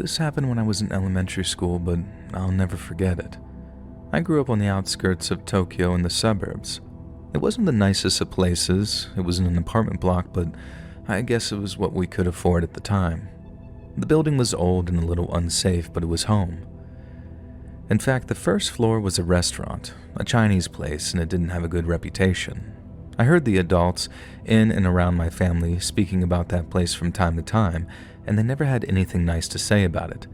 This happened when I was in elementary school, but I'll never forget it. I grew up on the outskirts of Tokyo in the suburbs. It wasn't the nicest of places, it was in an apartment block, but I guess it was what we could afford at the time. The building was old and a little unsafe, but it was home. In fact, the first floor was a restaurant, a Chinese place, and it didn't have a good reputation. I heard the adults in and around my family speaking about that place from time to time, and they never had anything nice to say about it.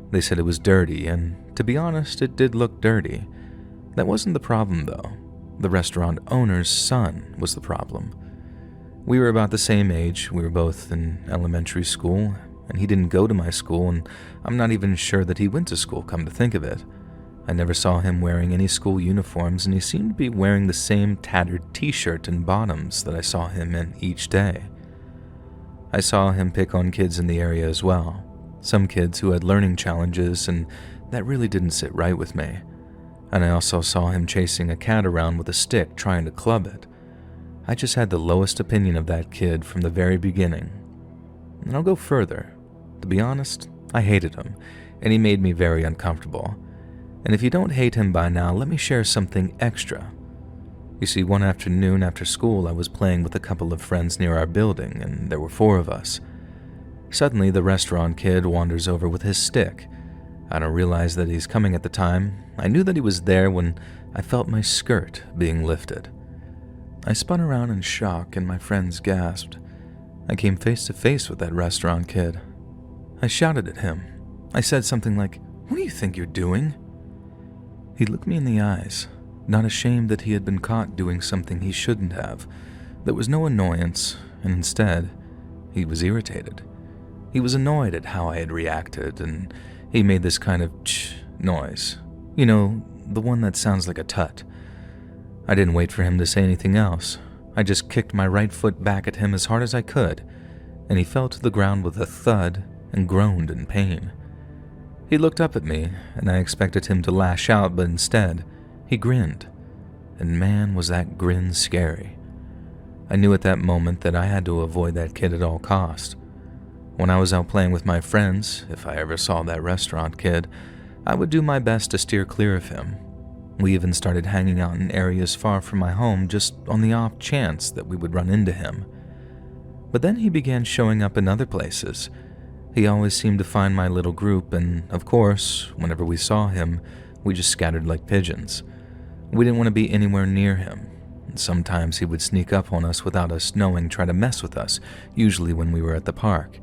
They said it was dirty, and to be honest, it did look dirty. That wasn't the problem, though. The restaurant owner's son was the problem. We were about the same age, we were both in elementary school, and he didn't go to my school, and I'm not even sure that he went to school, come to think of it. I never saw him wearing any school uniforms, and he seemed to be wearing the same tattered t-shirt and bottoms that I saw him in each day. I saw him pick on kids in the area as well, some kids who had learning challenges, and that really didn't sit right with me. And I also saw him chasing a cat around with a stick trying to club it. I just had the lowest opinion of that kid from the very beginning. And I'll go further. To be honest, I hated him, and he made me very uncomfortable. And if you don't hate him by now, let me share something extra. You see, one afternoon after school, I was playing with a couple of friends near our building, and there were 4 of us. Suddenly, the restaurant kid wanders over with his stick. I don't realize that he's coming at the time. I knew that he was there when I felt my skirt being lifted. I spun around in shock, and my friends gasped. I came face to face with that restaurant kid. I shouted at him. I said something like, "What do you think you're doing?" He looked me in the eyes, not ashamed that he had been caught doing something he shouldn't have. There was no annoyance, and instead, he was irritated. He was annoyed at how I had reacted, and he made this kind of ch noise. You know, the one that sounds like a tut. I didn't wait for him to say anything else. I just kicked my right foot back at him as hard as I could, and he fell to the ground with a thud and groaned in pain. He looked up at me, and I expected him to lash out, but instead, he grinned. And man, was that grin scary. I knew at that moment that I had to avoid that kid at all cost. When I was out playing with my friends, if I ever saw that restaurant kid, I would do my best to steer clear of him. We even started hanging out in areas far from my home just on the off chance that we would run into him. But then he began showing up in other places. He always seemed to find my little group, and of course, whenever we saw him, we just scattered like pigeons. We didn't want to be anywhere near him. And sometimes he would sneak up on us without us knowing, try to mess with us, usually when we were at the park.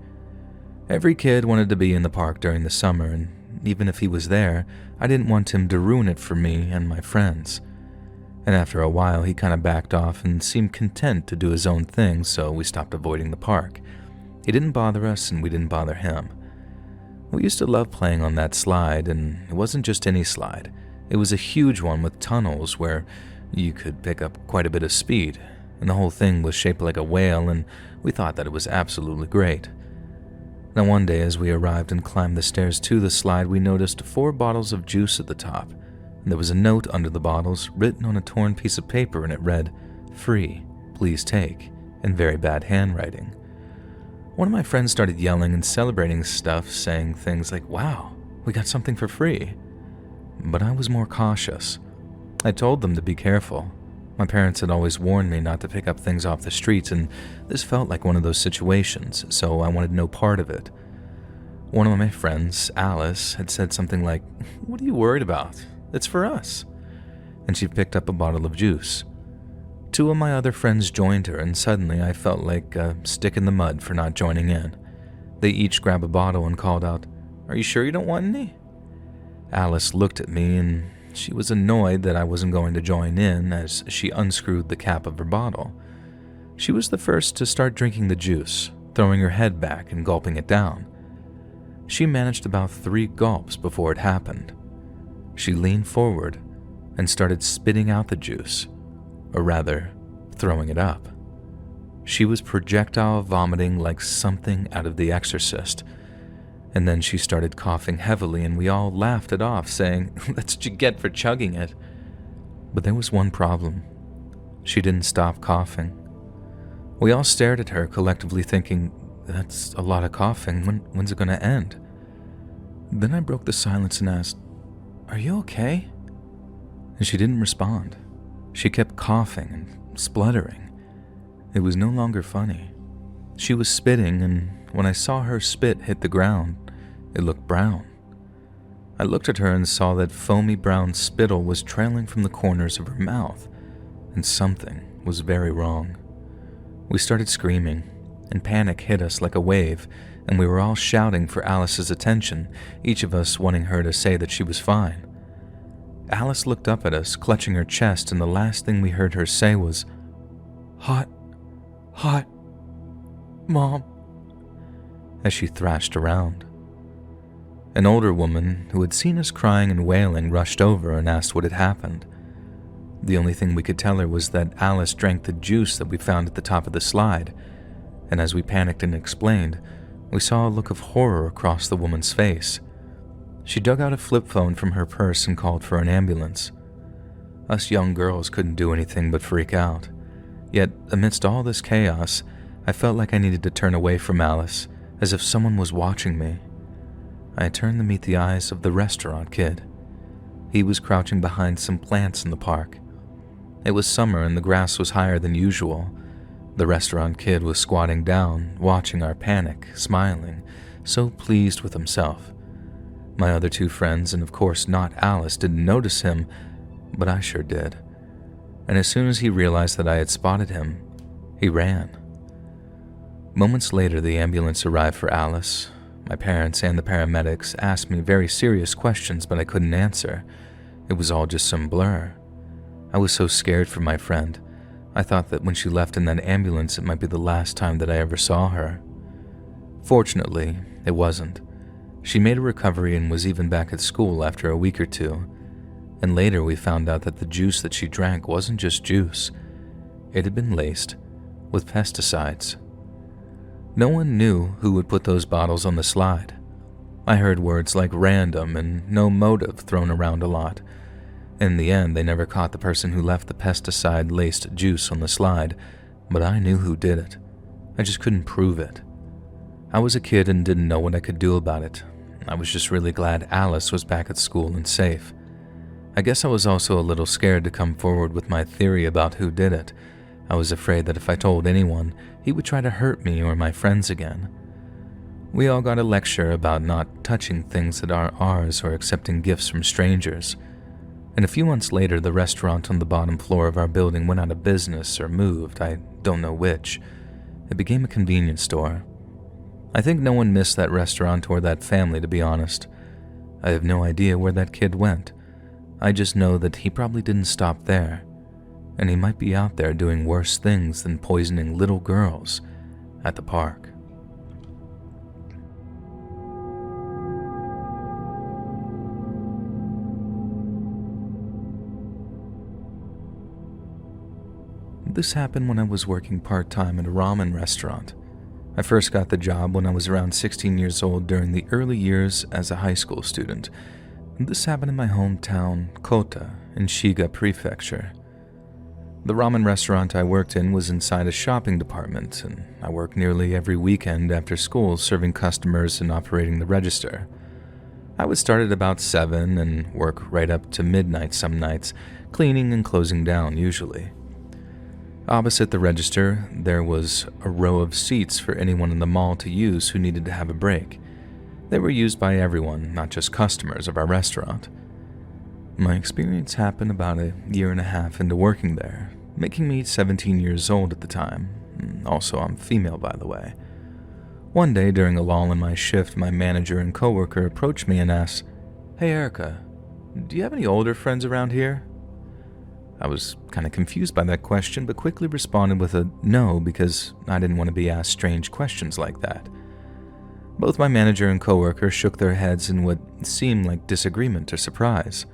Every kid wanted to be in the park during the summer, and even if he was there, I didn't want him to ruin it for me and my friends. And after a while, he kind of backed off and seemed content to do his own thing, so we stopped avoiding the park. He didn't bother us, and we didn't bother him. We used to love playing on that slide, and it wasn't just any slide. It was a huge one with tunnels where you could pick up quite a bit of speed, and the whole thing was shaped like a whale, and we thought that it was absolutely great. Now one day as we arrived and climbed the stairs to the slide, we noticed 4 bottles of juice at the top, and there was a note under the bottles written on a torn piece of paper, and it read, "Free, please take," in very bad handwriting. One of my friends started yelling and celebrating stuff, saying things like, "Wow, we got something for free." But I was more cautious. I told them to be careful. My parents had always warned me not to pick up things off the streets, and this felt like one of those situations, so I wanted no part of it. One of my friends, Alice, had said something like, "What are you worried about? It's for us." And she picked up a bottle of juice. 2 of my other friends joined her, and suddenly I felt like a stick in the mud for not joining in. They each grabbed a bottle and called out, "Are you sure you don't want any?" Alice looked at me, and she was annoyed that I wasn't going to join in as she unscrewed the cap of her bottle. She was the first to start drinking the juice, throwing her head back and gulping it down. She managed about 3 gulps before it happened. She leaned forward and started spitting out the juice, or rather, throwing it up. She was projectile vomiting like something out of The Exorcist. And then she started coughing heavily, and we all laughed it off, saying, "That's what you get for chugging it." But there was one problem. She didn't stop coughing. We all stared at her, collectively thinking, "That's a lot of coughing. When's it going to end?" Then I broke the silence and asked, "Are you okay?" And she didn't respond. She kept coughing and spluttering. It was no longer funny. She was spitting, and when I saw her spit hit the ground, it looked brown. I looked at her and saw that foamy brown spittle was trailing from the corners of her mouth, and something was very wrong. We started screaming, and panic hit us like a wave, and we were all shouting for Alice's attention, each of us wanting her to say that she was fine. Alice looked up at us, clutching her chest, and the last thing we heard her say was, "Hot, hot, Mom," as she thrashed around. An older woman who had seen us crying and wailing rushed over and asked what had happened. The only thing we could tell her was that Alice drank the juice that we found at the top of the slide, and as we panicked and explained, we saw a look of horror across the woman's face. She dug out a flip phone from her purse and called for an ambulance. Us young girls couldn't do anything but freak out. Yet, amidst all this chaos, I felt like I needed to turn away from Alice, as if someone was watching me. I turned to meet the eyes of the restaurant kid. He was crouching behind some plants in the park. It was summer and the grass was higher than usual. The restaurant kid was squatting down, watching our panic, smiling, so pleased with himself. My other two friends, and of course not Alice, didn't notice him, but I sure did. And as soon as he realized that I had spotted him, he ran. Moments later, the ambulance arrived for Alice. My parents and the paramedics asked me very serious questions, but I couldn't answer. It was all just some blur. I was so scared for my friend. I thought that when she left in that ambulance, it might be the last time that I ever saw her. Fortunately, it wasn't. She made a recovery and was even back at school after a week or two. And later we found out that the juice that she drank wasn't just juice. It had been laced with pesticides. No one knew who would put those bottles on the slide. I heard words like random and no motive thrown around a lot. In the end, they never caught the person who left the pesticide-laced juice on the slide, but I knew who did it. I just couldn't prove it. I was a kid and didn't know what I could do about it. I was just really glad Alice was back at school and safe. I guess I was also a little scared to come forward with my theory about who did it. I was afraid that if I told anyone, he would try to hurt me or my friends again. We all got a lecture about not touching things that aren't ours or accepting gifts from strangers. And a few months later, the restaurant on the bottom floor of our building went out of business or moved, I don't know which. It became a convenience store. I think no one missed that restaurant or that family, to be honest. I have no idea where that kid went. I just know that he probably didn't stop there. And he might be out there doing worse things than poisoning little girls at the park. This happened when I was working part-time at a ramen restaurant. I first got the job when I was around 16 years old during the early years as a high school student. This happened in my hometown, Kota, in Shiga Prefecture. The ramen restaurant I worked in was inside a shopping department, and I worked nearly every weekend after school serving customers and operating the register. I would start at about 7 and work right up to midnight some nights, cleaning and closing down usually. Opposite the register, there was a row of seats for anyone in the mall to use who needed to have a break. They were used by everyone, not just customers of our restaurant. My experience happened about a year and a half into working there, making me 17 years old at the time. Also, I'm female, by the way. One day during a lull in my shift, my manager and coworker approached me and asked, "Hey Erica, do you have any older friends around here?" I was kind of confused by that question, but quickly responded with a no because I didn't want to be asked strange questions like that. Both my manager and coworker shook their heads in what seemed like disagreement or surprise.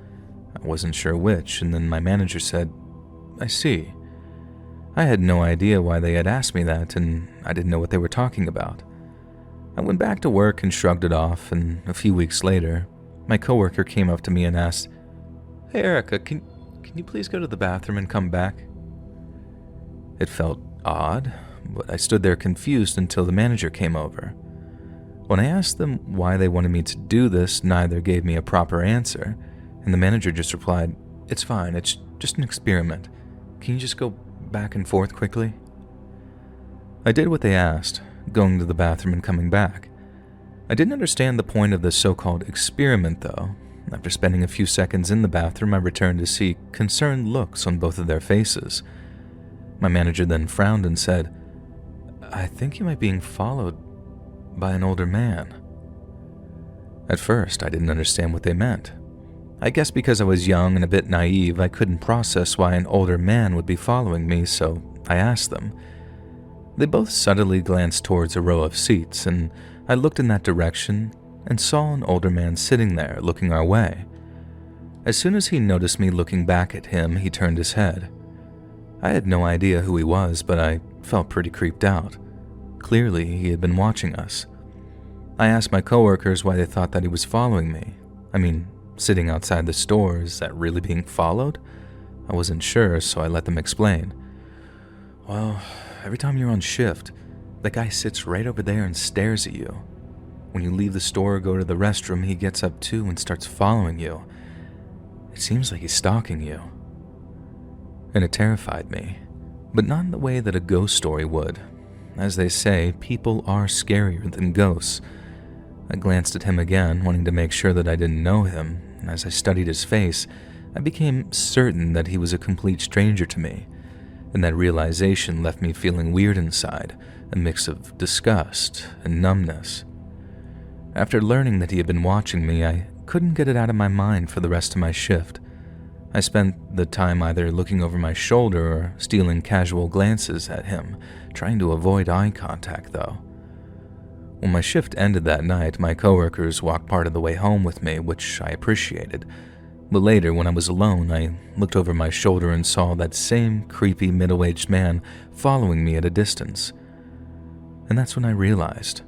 I wasn't sure which, and then my manager said, "I see." I had no idea why they had asked me that, and I didn't know what they were talking about. I went back to work and shrugged it off, and a few weeks later, my coworker came up to me and asked, "Hey Erica, can you please go to the bathroom and come back?" It felt odd, but I stood there confused until the manager came over. When I asked them why they wanted me to do this, neither gave me a proper answer, and the manager just replied, "It's fine, it's just an experiment. Can you just go back and forth quickly?" I did what they asked, going to the bathroom and coming back. I didn't understand the point of the so-called experiment, though. After spending a few seconds in the bathroom, I returned to see concerned looks on both of their faces. My manager then frowned and said, "I think you might be being followed by an older man." At first, I didn't understand what they meant. I guess because I was young and a bit naive, I couldn't process why an older man would be following me, so I asked them. They both subtly glanced towards a row of seats, and I looked in that direction and saw an older man sitting there looking our way. As soon as he noticed me looking back at him, he turned his head. I had no idea who he was, but I felt pretty creeped out. Clearly, he had been watching us. I asked my coworkers why they thought that he was following me. I mean, sitting outside the store, is that really being followed? I wasn't sure, so I let them explain. "Well, every time you're on shift, the guy sits right over there and stares at you. When you leave the store or go to the restroom, he gets up too and starts following you. It seems like he's stalking you." And it terrified me, but not in the way that a ghost story would. As they say, people are scarier than ghosts. I glanced at him again, wanting to make sure that I didn't know him, and as I studied his face, I became certain that he was a complete stranger to me, and that realization left me feeling weird inside, a mix of disgust and numbness. After learning that he had been watching me, I couldn't get it out of my mind for the rest of my shift. I spent the time either looking over my shoulder or stealing casual glances at him, trying to avoid eye contact though. When my shift ended that night, my coworkers walked part of the way home with me, which I appreciated. But later, when I was alone, I looked over my shoulder and saw that same creepy middle-aged man following me at a distance. And that's when I realized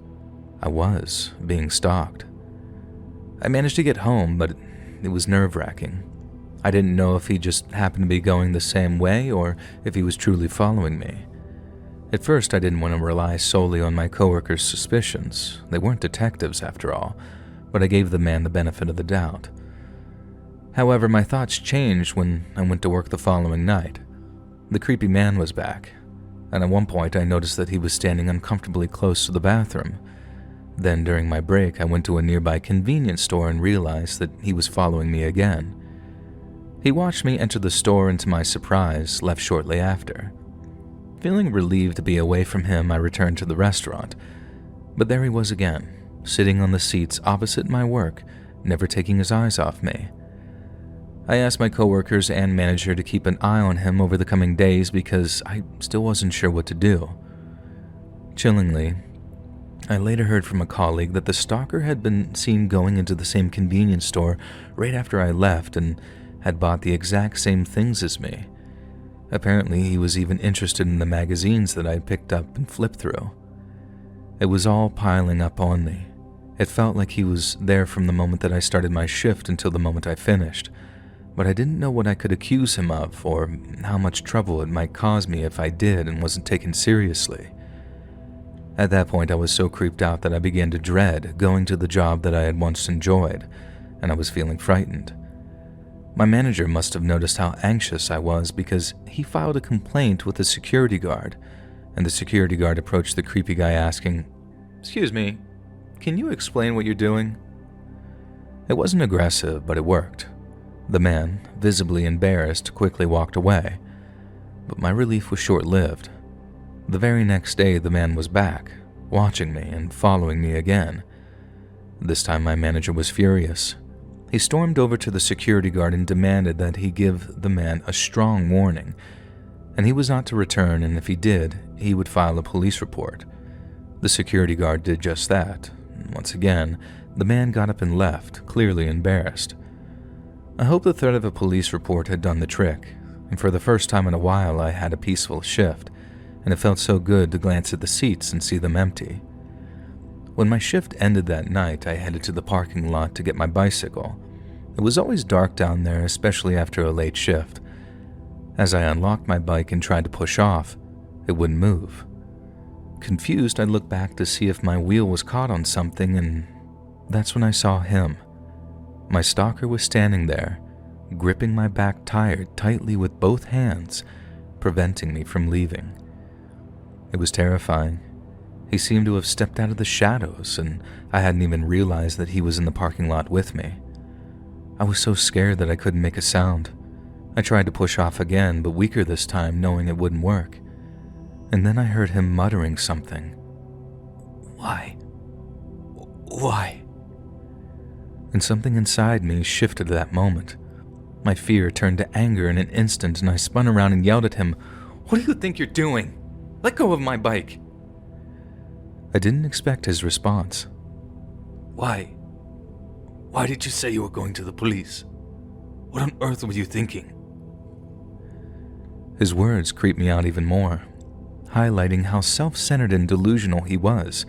I was being stalked. I managed to get home, but it was nerve-wracking. I didn't know if he just happened to be going the same way or if he was truly following me. At first, I didn't want to rely solely on my coworkers' suspicions. They weren't detectives, after all, but I gave the man the benefit of the doubt. However, my thoughts changed when I went to work the following night. The creepy man was back, and at one point I noticed that he was standing uncomfortably close to the bathroom. Then, during my break, I went to a nearby convenience store and realized that he was following me again. He watched me enter the store and, to my surprise, left shortly after. Feeling relieved to be away from him, I returned to the restaurant, but there he was again, sitting on the seats opposite my work, never taking his eyes off me. I asked my coworkers and manager to keep an eye on him over the coming days because I still wasn't sure what to do. Chillingly, I later heard from a colleague that the stalker had been seen going into the same convenience store right after I left and had bought the exact same things as me. Apparently, he was even interested in the magazines that I had picked up and flipped through. It was all piling up on me. It felt like he was there from the moment that I started my shift until the moment I finished, but I didn't know what I could accuse him of or how much trouble it might cause me if I did and wasn't taken seriously. At that point, I was so creeped out that I began to dread going to the job that I had once enjoyed, and I was feeling frightened. My manager must have noticed how anxious I was because he filed a complaint with the security guard, and the security guard approached the creepy guy asking, "Excuse me, can you explain what you're doing?" It wasn't aggressive, but it worked. The man, visibly embarrassed, quickly walked away, but my relief was short-lived. The very next day, the man was back, watching me and following me again. This time, my manager was furious. He stormed over to the security guard and demanded that he give the man a strong warning, and he was not to return, and if he did, he would file a police report. The security guard did just that. Once again, the man got up and left, clearly embarrassed. I hope the threat of a police report had done the trick, and for the first time in a while I had a peaceful shift, and it felt so good to glance at the seats and see them empty. When my shift ended that night, I headed to the parking lot to get my bicycle. It was always dark down there, especially after a late shift. As I unlocked my bike and tried to push off, it wouldn't move. Confused, I looked back to see if my wheel was caught on something, and that's when I saw him. My stalker was standing there, gripping my back tire tightly with both hands, preventing me from leaving. It was terrifying. He seemed to have stepped out of the shadows, and I hadn't even realized that he was in the parking lot with me. I was so scared that I couldn't make a sound. I tried to push off again, but weaker this time, knowing it wouldn't work. And then I heard him muttering something. Why? Why? And something inside me shifted at that moment. My fear turned to anger in an instant, and I spun around and yelled at him, "What do you think you're doing? Let go of my bike." I didn't expect his response. Why? Why did you say you were going to the police? What on earth were you thinking? His words creeped me out even more, highlighting how self-centered and delusional he was.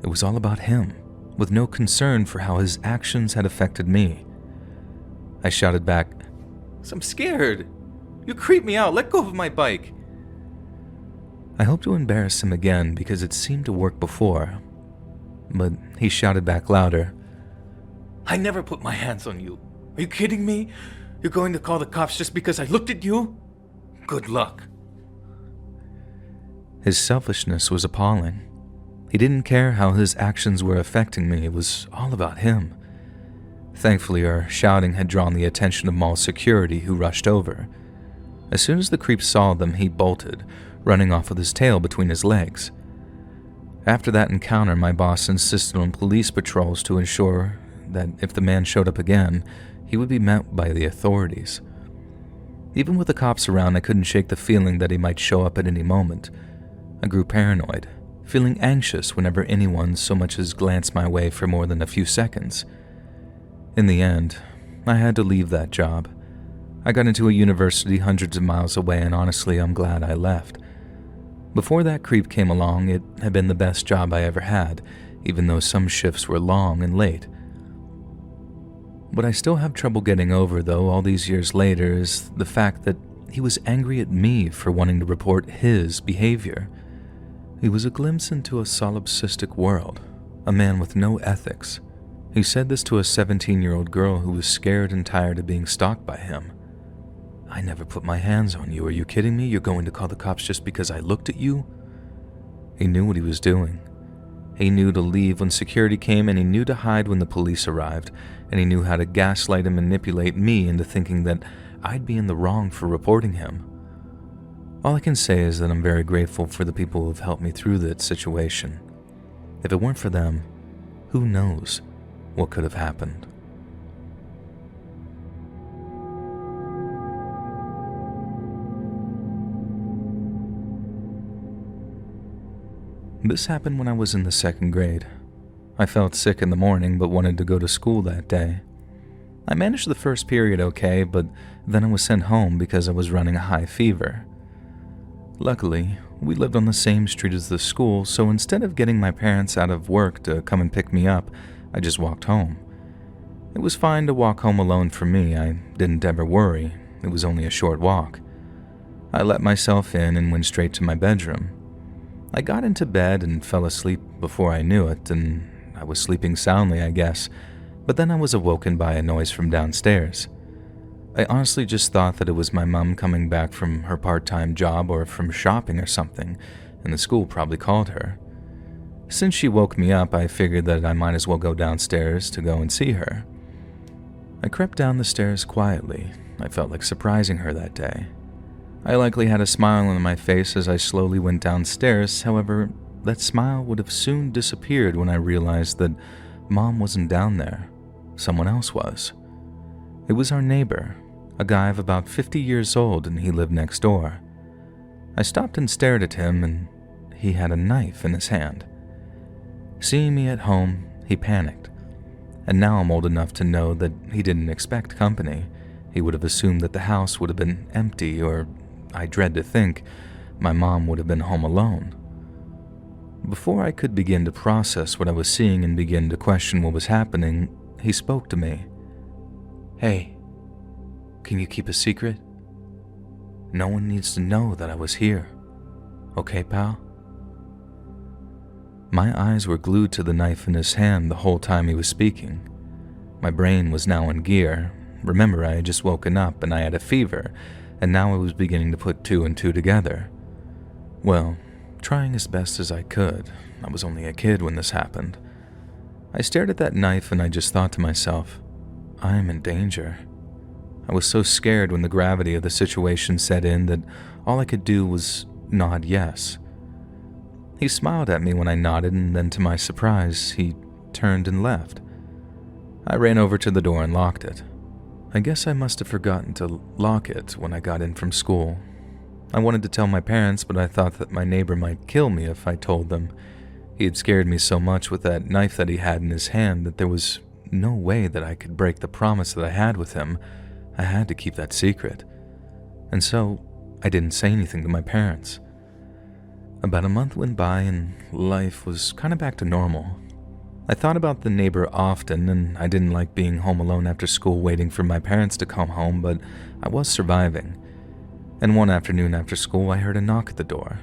It was all about him, with no concern for how his actions had affected me. I shouted back, "I'm scared. You creep me out. Let go of my bike." I hoped to embarrass him again because it seemed to work before, but he shouted back louder, "I never put my hands on you. Are you kidding me? You're going to call the cops just because I looked at you? Good luck." His selfishness was appalling. He didn't care how his actions were affecting me. It was all about him. Thankfully, our shouting had drawn the attention of mall security, who rushed over. As soon as the creep saw them, he bolted, running off with his tail between his legs. After that encounter, my boss insisted on police patrols to ensure that if the man showed up again, he would be met by the authorities. Even with the cops around, I couldn't shake the feeling that he might show up at any moment. I grew paranoid, feeling anxious whenever anyone so much as glanced my way for more than a few seconds. In the end, I had to leave that job. I got into a university hundreds of miles away, and honestly, I'm glad I left. Before that creep came along, it had been the best job I ever had, even though some shifts were long and late. What I still have trouble getting over, though, all these years later, is the fact that he was angry at me for wanting to report his behavior. He was a glimpse into a solipsistic world, a man with no ethics. He said this to a 17-year-old girl who was scared and tired of being stalked by him. "I never put my hands on you. Are you kidding me? You're going to call the cops just because I looked at you?" He knew what he was doing. He knew to leave when security came, and he knew to hide when the police arrived, and he knew how to gaslight and manipulate me into thinking that I'd be in the wrong for reporting him. All I can say is that I'm very grateful for the people who have helped me through that situation. If it weren't for them, who knows what could have happened. This happened when I was in the 2nd grade. I felt sick in the morning but wanted to go to school that day. I managed the first period okay, but then I was sent home because I was running a high fever. Luckily, we lived on the same street as the school, so instead of getting my parents out of work to come and pick me up, I just walked home. It was fine to walk home alone for me. I didn't ever worry. It was only a short walk. I let myself in and went straight to my bedroom. I got into bed and fell asleep before I knew it, and I was sleeping soundly, I guess, but then I was awoken by a noise from downstairs. I honestly just thought that it was my mom coming back from her part-time job or from shopping or something, and the school probably called her. Since she woke me up, I figured that I might as well go downstairs to go and see her. I crept down the stairs quietly. I felt like surprising her that day. I likely had a smile on my face as I slowly went downstairs. However, that smile would have soon disappeared when I realized that Mom wasn't down there. Someone else was. It was our neighbor, a guy of about 50 years old, and he lived next door. I stopped and stared at him, and he had a knife in his hand. Seeing me at home, he panicked. And now I'm old enough to know that he didn't expect company. He would have assumed that the house would have been empty, or, I dread to think, my mom would have been home alone. Before I could begin to process what I was seeing and begin to question what was happening, he spoke to me. "Hey, can you keep a secret? No one needs to know that I was here. Okay, pal?" My eyes were glued to the knife in his hand the whole time he was speaking. My brain was now in gear. Remember, I had just woken up and I had a fever, and now I was beginning to put two and two together. Well, trying as best as I could. I was only a kid when this happened. I stared at that knife and I just thought to myself, I am in danger. I was so scared when the gravity of the situation set in that all I could do was nod yes. He smiled at me when I nodded, and then to my surprise, he turned and left. I ran over to the door and locked it. I guess I must have forgotten to lock it when I got in from school. I wanted to tell my parents, but I thought that my neighbor might kill me if I told them. He had scared me so much with that knife that he had in his hand that there was no way that I could break the promise that I had with him. I had to keep that secret. And so, I didn't say anything to my parents. About a month went by and life was kind of back to normal. I thought about the neighbor often, and I didn't like being home alone after school waiting for my parents to come home, but I was surviving. And one afternoon after school, I heard a knock at the door.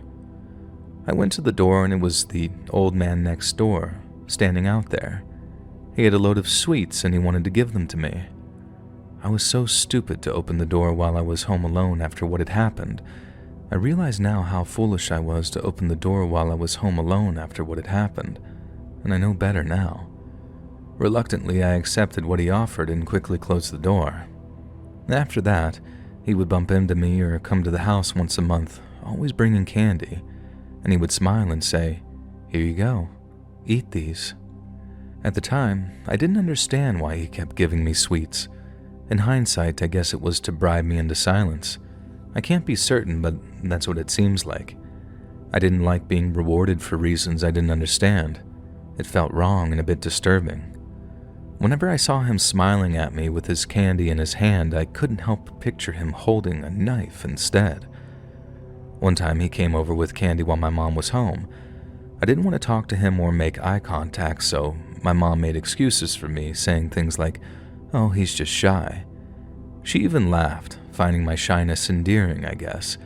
I went to the door and it was the old man next door, standing out there. He had a load of sweets and he wanted to give them to me. I was so stupid to open the door while I was home alone after what had happened. I realize now how foolish I was to open the door while I was home alone after what had happened, and I know better now. Reluctantly, I accepted what he offered and quickly closed the door. After that, he would bump into me or come to the house once a month, always bringing candy, and he would smile and say, "Here you go, eat these." At the time, I didn't understand why he kept giving me sweets. In hindsight, I guess it was to bribe me into silence. I can't be certain, but that's what it seems like. I didn't like being rewarded for reasons I didn't understand. It felt wrong and a bit disturbing. Whenever I saw him smiling at me with his candy in his hand, I couldn't help but picture him holding a knife instead. One time he came over with candy while my mom was home. I didn't want to talk to him or make eye contact, so my mom made excuses for me, saying things like, "Oh, he's just shy." She even laughed, finding my shyness endearing, I guess,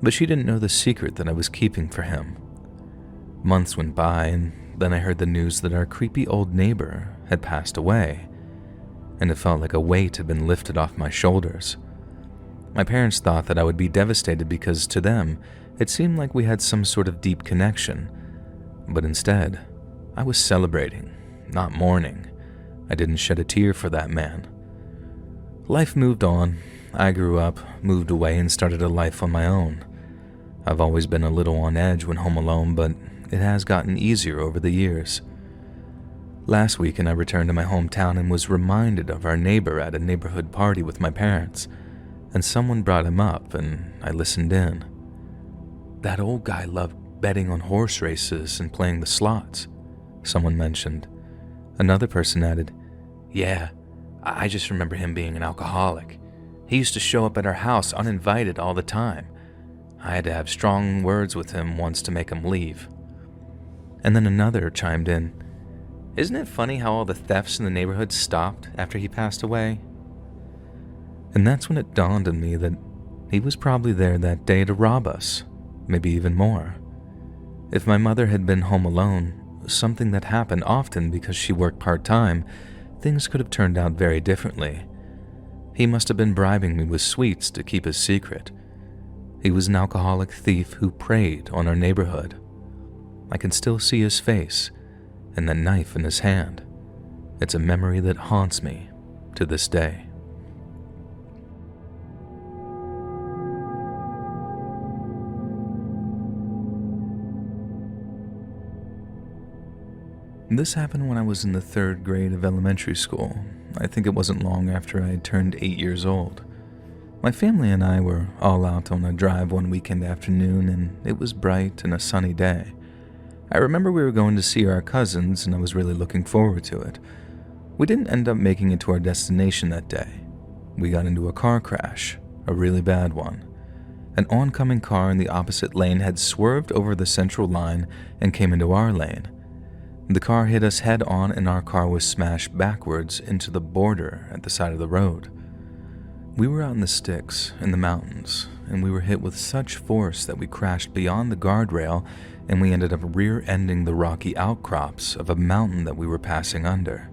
but she didn't know the secret that I was keeping for him. Months went by, and then I heard the news that our creepy old neighbor had passed away, and it felt like a weight had been lifted off my shoulders. My parents thought that I would be devastated because to them, it seemed like we had some sort of deep connection, but instead, I was celebrating, not mourning. I didn't shed a tear for that man. Life moved on. I grew up, moved away, and started a life on my own. I've always been a little on edge when home alone, but it has gotten easier over the years. Last weekend, I returned to my hometown and was reminded of our neighbor at a neighborhood party with my parents, and someone brought him up, and I listened in. "That old guy loved betting on horse races and playing the slots," someone mentioned. Another person added, "Yeah, I just remember him being an alcoholic. He used to show up at our house uninvited all the time. I had to have strong words with him once to make him leave." And then another chimed in, "Isn't it funny how all the thefts in the neighborhood stopped after he passed away?" And that's when it dawned on me that he was probably there that day to rob us, maybe even more. If my mother had been home alone, something that happened often because she worked part-time, things could have turned out very differently. He must have been bribing me with sweets to keep his secret. He was an alcoholic thief who preyed on our neighborhood. I can still see his face and the knife in his hand. It's a memory that haunts me to this day. This happened when I was in the 3rd grade of elementary school. I think it wasn't long after I had turned 8 years old. My family and I were all out on a drive one weekend afternoon, and it was bright and a sunny day. I remember we were going to see our cousins, and I was really looking forward to it. We didn't end up making it to our destination that day. We got into a car crash, a really bad one. An oncoming car in the opposite lane had swerved over the central line and came into our lane. The car hit us head on and our car was smashed backwards into the border at the side of the road. We were out in the sticks, in the mountains, and we were hit with such force that we crashed beyond the guardrail and we ended up rear-ending the rocky outcrops of a mountain that we were passing under.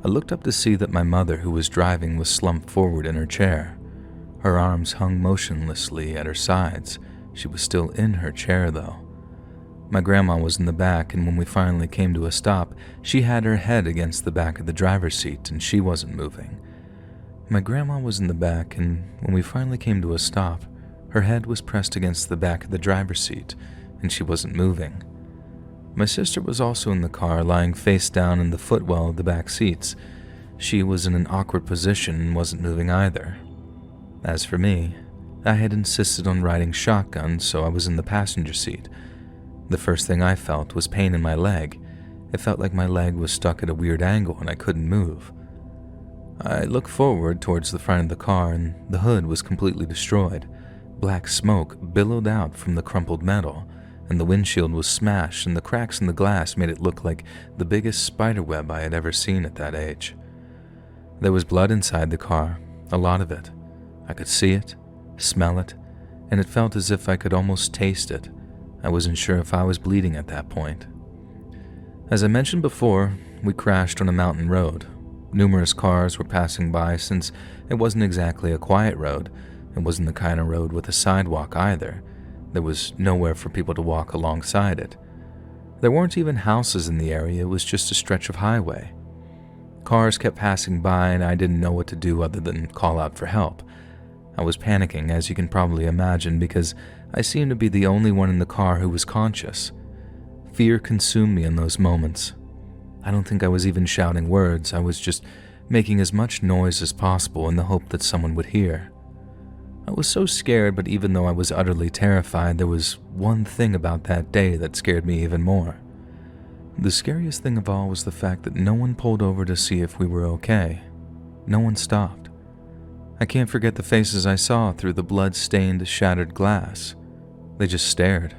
I looked up to see that my mother, who was driving, was slumped forward in her chair. Her arms hung motionlessly at her sides. She was still in her chair, though. My grandma was in the back, and when we finally came to a stop, she had her head against the back of the driver's seat, and she wasn't moving. My grandma was in the back, and when we finally came to a stop, her head was pressed against the back of the driver's seat, and she wasn't moving. My sister was also in the car, lying face down in the footwell of the back seats. She was in an awkward position and wasn't moving either. As for me, I had insisted on riding shotgun, so I was in the passenger seat. The first thing I felt was pain in my leg. It felt like my leg was stuck at a weird angle and I couldn't move. I looked forward towards the front of the car and the hood was completely destroyed. Black smoke billowed out from the crumpled metal, and the windshield was smashed, and the cracks in the glass made it look like the biggest spiderweb I had ever seen at that age. There was blood inside the car, a lot of it. I could see it, smell it, and it felt as if I could almost taste it. I wasn't sure if I was bleeding at that point. As I mentioned before, we crashed on a mountain road. Numerous cars were passing by since it wasn't exactly a quiet road. It wasn't the kind of road with a sidewalk either. There was nowhere for people to walk alongside it. There weren't even houses in the area, it was just a stretch of highway. Cars kept passing by and I didn't know what to do other than call out for help. I was panicking, as you can probably imagine, because I seemed to be the only one in the car who was conscious. Fear consumed me in those moments. I don't think I was even shouting words, I was just making as much noise as possible in the hope that someone would hear. I was so scared, but even though I was utterly terrified, there was one thing about that day that scared me even more. The scariest thing of all was the fact that no one pulled over to see if we were okay. No one stopped. I can't forget the faces I saw through the blood-stained, shattered glass. They just stared.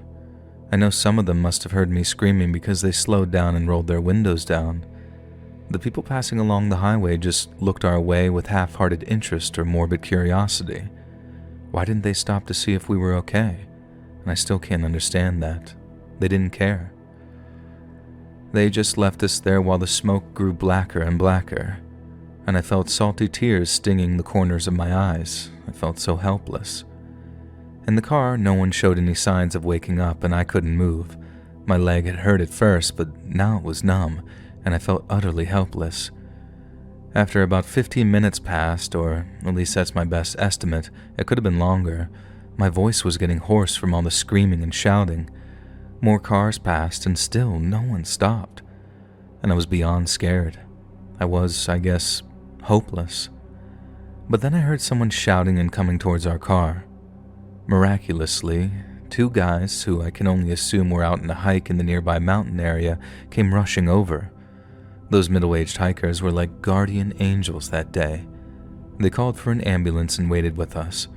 I know some of them must have heard me screaming because they slowed down and rolled their windows down. The people passing along the highway just looked our way with half-hearted interest or morbid curiosity. Why didn't they stop to see if we were okay? And I still can't understand that. They didn't care. They just left us there while the smoke grew blacker and blacker, and I felt salty tears stinging the corners of my eyes. I felt so helpless. In the car, no one showed any signs of waking up, and I couldn't move. My leg had hurt at first, but now it was numb, and I felt utterly helpless. After about 15 minutes passed, or at least that's my best estimate, it could have been longer, my voice was getting hoarse from all the screaming and shouting. More cars passed, and still no one stopped. And I was beyond scared. I was, I guess, hopeless. But then I heard someone shouting and coming towards our car. Miraculously, two guys, who I can only assume were out on a hike in the nearby mountain area, came rushing over. Those middle-aged hikers were like guardian angels that day. They called for an ambulance and waited with us.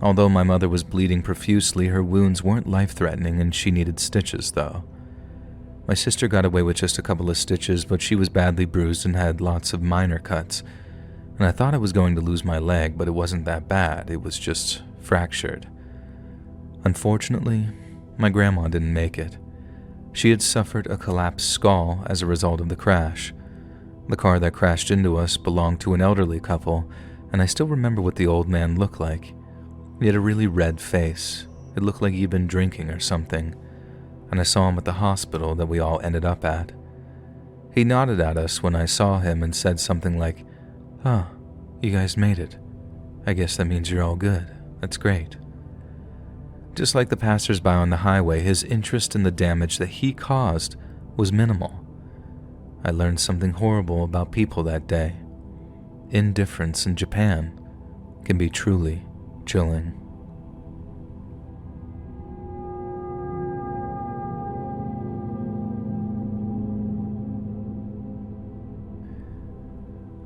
Although my mother was bleeding profusely, her wounds weren't life-threatening and she needed stitches, though. My sister got away with just a couple of stitches, but she was badly bruised and had lots of minor cuts. And I thought I was going to lose my leg, but it wasn't that bad, it was just fractured. Unfortunately, my grandma didn't make it. She had suffered a collapsed skull as a result of the crash. The car that crashed into us belonged to an elderly couple, and I still remember what the old man looked like. He had a really red face. It looked like he'd been drinking or something, and I saw him at the hospital that we all ended up at. He nodded at us when I saw him and said something like, "Huh, you guys made it. I guess that means you're all good. That's great." Just like the passersby on the highway, his interest in the damage that he caused was minimal. I learned something horrible about people that day. Indifference in Japan can be truly chilling.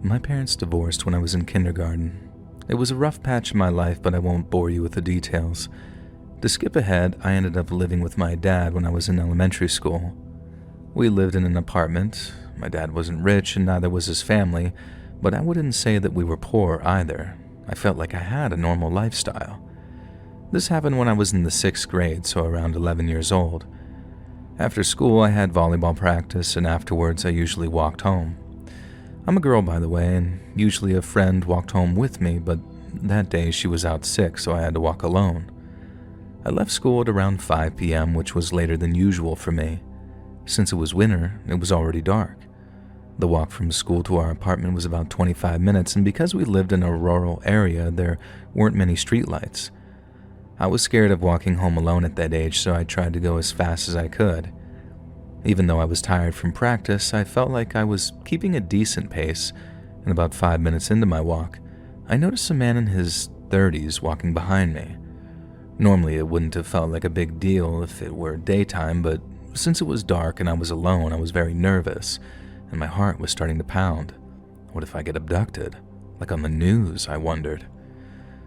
My parents divorced when I was in kindergarten. It was a rough patch in my life, but I won't bore you with the details. To skip ahead, I ended up living with my dad when I was in elementary school. We lived in an apartment. My dad wasn't rich and neither was his family, but I wouldn't say that we were poor either. I felt like I had a normal lifestyle. This happened when I was in the 6th grade, so around 11 years old. After school, I had volleyball practice, and afterwards I usually walked home. I'm a girl, by the way, and usually a friend walked home with me, but that day she was out sick, so I had to walk alone. I left school at around 5 p.m., which was later than usual for me. Since it was winter, it was already dark. The walk from school to our apartment was about 25 minutes, and because we lived in a rural area, there weren't many streetlights. I was scared of walking home alone at that age, so I tried to go as fast as I could. Even though I was tired from practice, I felt like I was keeping a decent pace, and about 5 minutes into my walk, I noticed a man in his 30s walking behind me. Normally, it wouldn't have felt like a big deal if it were daytime, but since it was dark and I was alone, I was very nervous, and my heart was starting to pound. What if I get abducted? Like on the news, I wondered.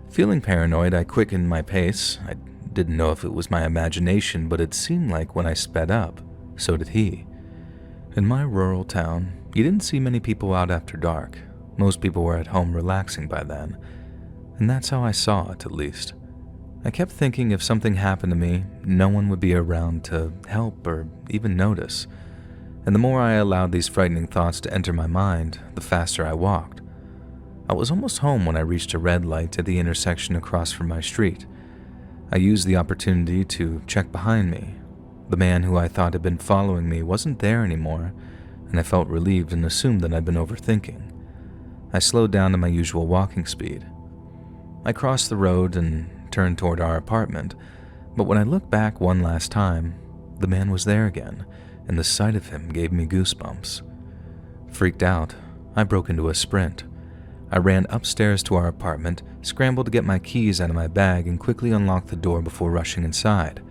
Feeling paranoid, I quickened my pace. I didn't know if it was my imagination, but it seemed like when I sped up, so did he. In my rural town, you didn't see many people out after dark. Most people were at home relaxing by then, and that's how I saw it, at least. I kept thinking if something happened to me, no one would be around to help or even notice. And the more I allowed these frightening thoughts to enter my mind, the faster I walked. I was almost home when I reached a red light at the intersection across from my street. I used the opportunity to check behind me. The man who I thought had been following me wasn't there anymore, and I felt relieved and assumed that I'd been overthinking. I slowed down to my usual walking speed. I crossed the road and turned toward our apartment, but when I looked back one last time, the man was there again, and the sight of him gave me goosebumps. Freaked out, I broke into a sprint. I ran upstairs to our apartment, scrambled to get my keys out of my bag, and quickly unlocked the door before rushing inside.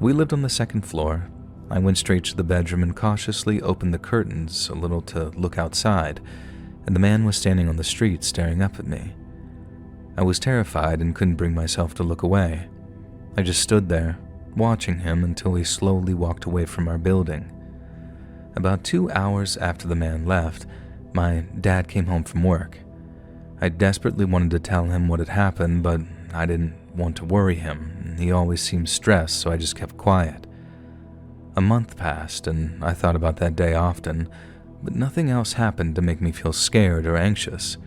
We lived on the 2nd floor. I went straight to the bedroom and cautiously opened the curtains a little to look outside, and the man was standing on the street staring up at me. I was terrified and couldn't bring myself to look away. I just stood there, watching him until he slowly walked away from our building. About 2 hours after the man left, my dad came home from work. I desperately wanted to tell him what had happened, but I didn't want to worry him. He always seemed stressed, so I just kept quiet. A month passed, and I thought about that day often, but nothing else happened to make me feel scared or anxious.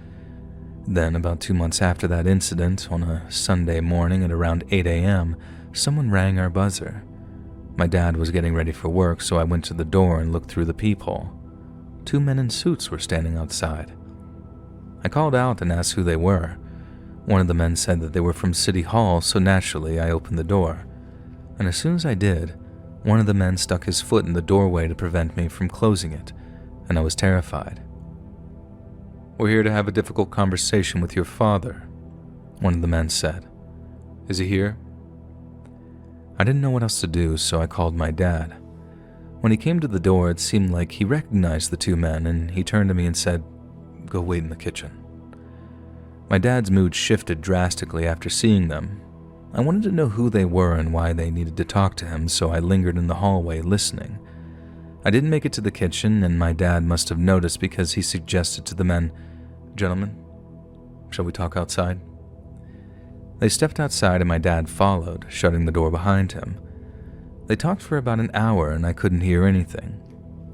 Then, about 2 months after that incident, on a Sunday morning at around 8 a.m., someone rang our buzzer. My dad was getting ready for work, so I went to the door and looked through the peephole. 2 men in suits were standing outside. I called out and asked who they were. One of the men said that they were from City Hall, so naturally I opened the door. And as soon as I did, one of the men stuck his foot in the doorway to prevent me from closing it, and I was terrified. "We're here to have a difficult conversation with your father," one of the men said. "Is he here?" I didn't know what else to do, so I called my dad. When he came to the door, it seemed like he recognized the 2 men, and he turned to me and said, "Go wait in the kitchen." My dad's mood shifted drastically after seeing them. I wanted to know who they were and why they needed to talk to him, so I lingered in the hallway listening. I didn't make it to the kitchen, and my dad must have noticed because he suggested to the men, "Gentlemen, shall we talk outside?" They stepped outside and my dad followed, shutting the door behind him. They talked for about an hour and I couldn't hear anything.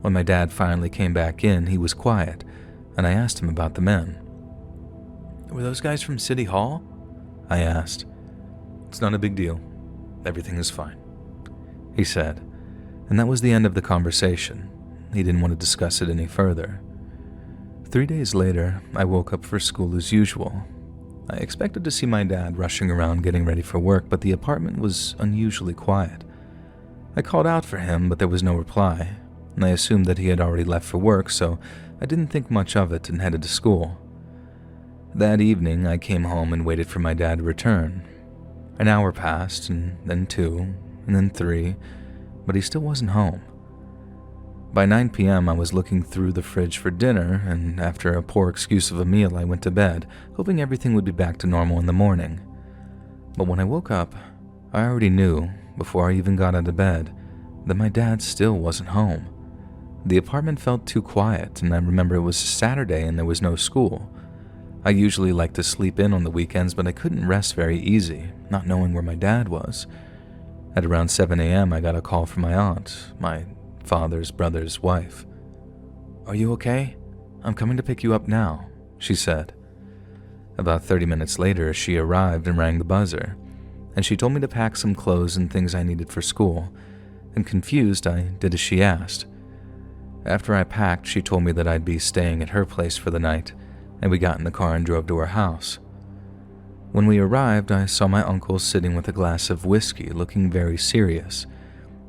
When my dad finally came back in, he was quiet, and I asked him about the men. "Were those guys from City Hall?" I asked. "It's not a big deal. Everything is fine," he said, and that was the end of the conversation. He didn't want to discuss it any further. 3 days later, I woke up for school as usual. I expected to see my dad rushing around getting ready for work, but the apartment was unusually quiet. I called out for him, but there was no reply, and I assumed that he had already left for work, so I didn't think much of it and headed to school. That evening, I came home and waited for my dad to return. An hour passed, and then 2, and then 3, but he still wasn't home. By 9 p.m., I was looking through the fridge for dinner, and after a poor excuse of a meal, I went to bed, hoping everything would be back to normal in the morning. But when I woke up, I already knew, before I even got out of bed, that my dad still wasn't home. The apartment felt too quiet, and I remember it was Saturday and there was no school. I usually like to sleep in on the weekends, but I couldn't rest very easy, not knowing where my dad was. At around 7 a.m., I got a call from my aunt, my father's brother's wife. "Are you okay? I'm coming to pick you up now," she said. About 30 minutes later, she arrived and rang the buzzer, and she told me to pack some clothes and things I needed for school, and confused, I did as she asked. After I packed, she told me that I'd be staying at her place for the night, and we got in the car and drove to her house. When we arrived, I saw my uncle sitting with a glass of whiskey, looking very serious.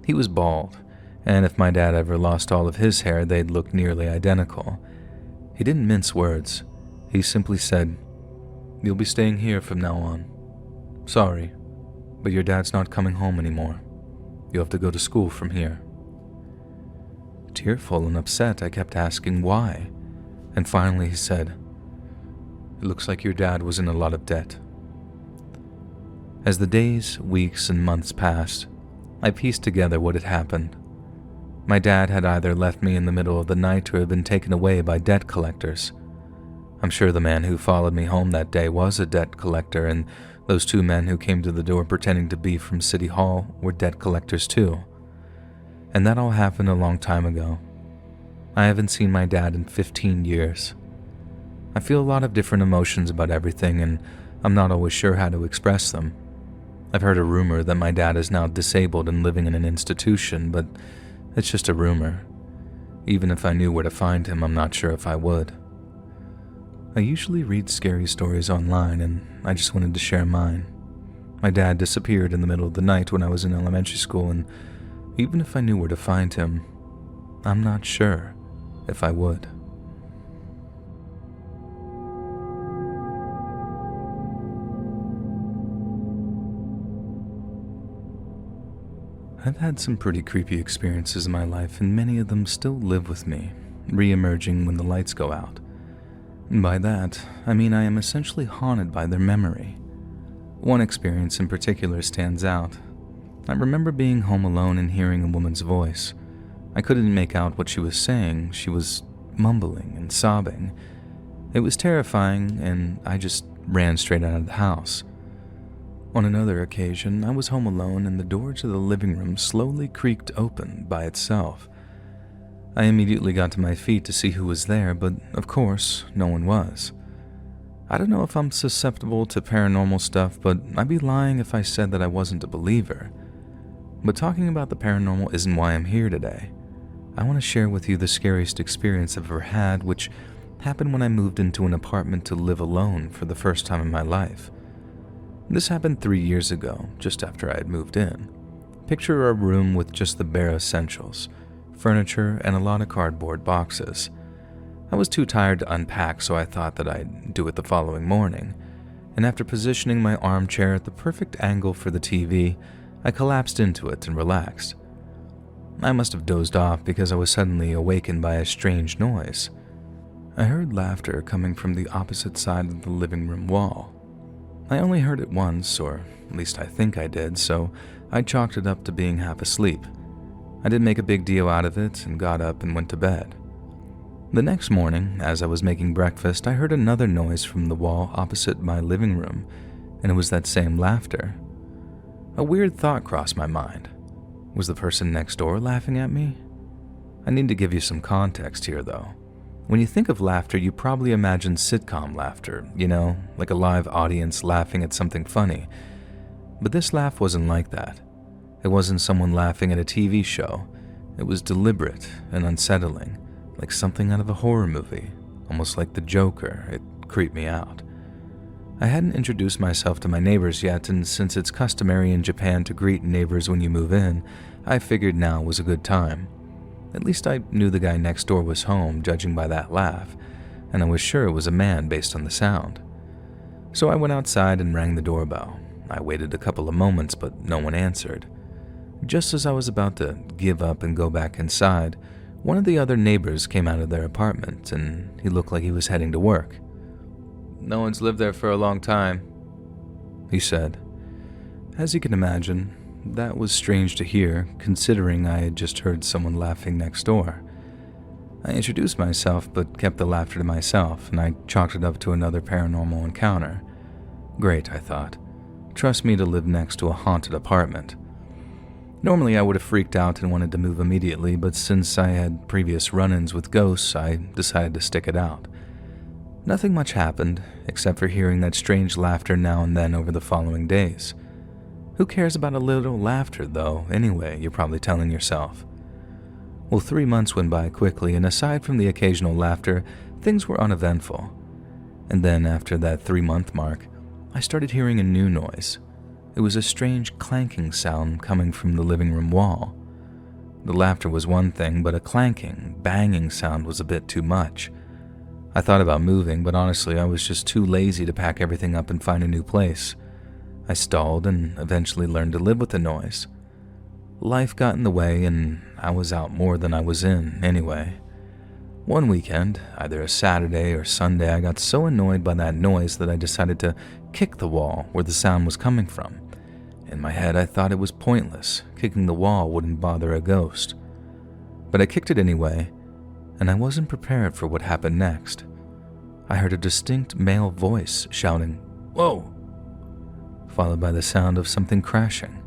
He was bald, and if my dad ever lost all of his hair, they'd look nearly identical. He didn't mince words. He simply said, "You'll be staying here from now on. Sorry, but your dad's not coming home anymore. You have to go to school from here." Tearful and upset, I kept asking why, and finally he said, "It looks like your dad was in a lot of debt." As the days, weeks, and months passed, I pieced together what had happened. My dad had either left me in the middle of the night or had been taken away by debt collectors. I'm sure the man who followed me home that day was a debt collector, and those two men who came to the door pretending to be from City Hall were debt collectors too. And that all happened a long time ago. I haven't seen my dad in 15 years. I feel a lot of different emotions about everything, and I'm not always sure how to express them. I've heard a rumor that my dad is now disabled and living in an institution, but it's just a rumor. Even if I knew where to find him, I'm not sure if I would. I usually read scary stories online, and I just wanted to share mine. My dad disappeared in the middle of the night when I was in elementary school, and even if I knew where to find him, I'm not sure if I would. I've had some pretty creepy experiences in my life, and many of them still live with me, re-emerging when the lights go out. And by that, I mean I am essentially haunted by their memory. One experience in particular stands out. I remember being home alone and hearing a woman's voice. I couldn't make out what she was saying. She was mumbling and sobbing. It was terrifying, and I just ran straight out of the house. On another occasion, I was home alone and the door to the living room slowly creaked open by itself. I immediately got to my feet to see who was there, but of course, no one was. I don't know if I'm susceptible to paranormal stuff, but I'd be lying if I said that I wasn't a believer. But talking about the paranormal isn't why I'm here today. I want to share with you the scariest experience I've ever had, which happened when I moved into an apartment to live alone for the first time in my life. This happened 3 years ago, just after I had moved in. Picture a room with just the bare essentials, furniture, and a lot of cardboard boxes. I was too tired to unpack, so I thought that I'd do it the following morning, and after positioning my armchair at the perfect angle for the TV, I collapsed into it and relaxed. I must have dozed off because I was suddenly awakened by a strange noise. I heard laughter coming from the opposite side of the living room wall. I only heard it once, or at least I think I did, so I chalked it up to being half asleep. I didn't make a big deal out of it and got up and went to bed. The next morning, as I was making breakfast, I heard another noise from the wall opposite my living room, and it was that same laughter. A weird thought crossed my mind. Was the person next door laughing at me? I need to give you some context here, though. When you think of laughter, you probably imagine sitcom laughter, like a live audience laughing at something funny. But this laugh wasn't like that. It wasn't someone laughing at a TV show. It was deliberate and unsettling, like something out of a horror movie, almost like the Joker. It creeped me out. I hadn't introduced myself to my neighbors yet, and since it's customary in Japan to greet neighbors when you move in, I figured now was a good time. At least I knew the guy next door was home, judging by that laugh, and I was sure it was a man based on the sound. So I went outside and rang the doorbell. I waited a couple of moments, but no one answered. Just as I was about to give up and go back inside, one of the other neighbors came out of their apartment, and he looked like he was heading to work. "No one's lived there for a long time," he said. As you can imagine, that was strange to hear, considering I had just heard someone laughing next door. I introduced myself but kept the laughter to myself, and I chalked it up to another paranormal encounter. Great, I thought. Trust me to live next to a haunted apartment. Normally I would have freaked out and wanted to move immediately, but since I had previous run-ins with ghosts, I decided to stick it out. Nothing much happened, except for hearing that strange laughter now and then over the following days. Who cares about a little laughter, though, anyway, you're probably telling yourself. Well, 3 months went by quickly, and aside from the occasional laughter, things were uneventful. And then, after that 3-month mark, I started hearing a new noise. It was a strange clanking sound coming from the living room wall. The laughter was one thing, but a clanking, banging sound was a bit too much. I thought about moving, but honestly, I was just too lazy to pack everything up and find a new place. I stalled and eventually learned to live with the noise. Life got in the way, and I was out more than I was in, anyway. One weekend, either a Saturday or Sunday, I got so annoyed by that noise that I decided to kick the wall where the sound was coming from. In my head, I thought it was pointless. Kicking the wall wouldn't bother a ghost. But I kicked it anyway, and I wasn't prepared for what happened next. I heard a distinct male voice shouting, "Whoa!" followed by the sound of something crashing.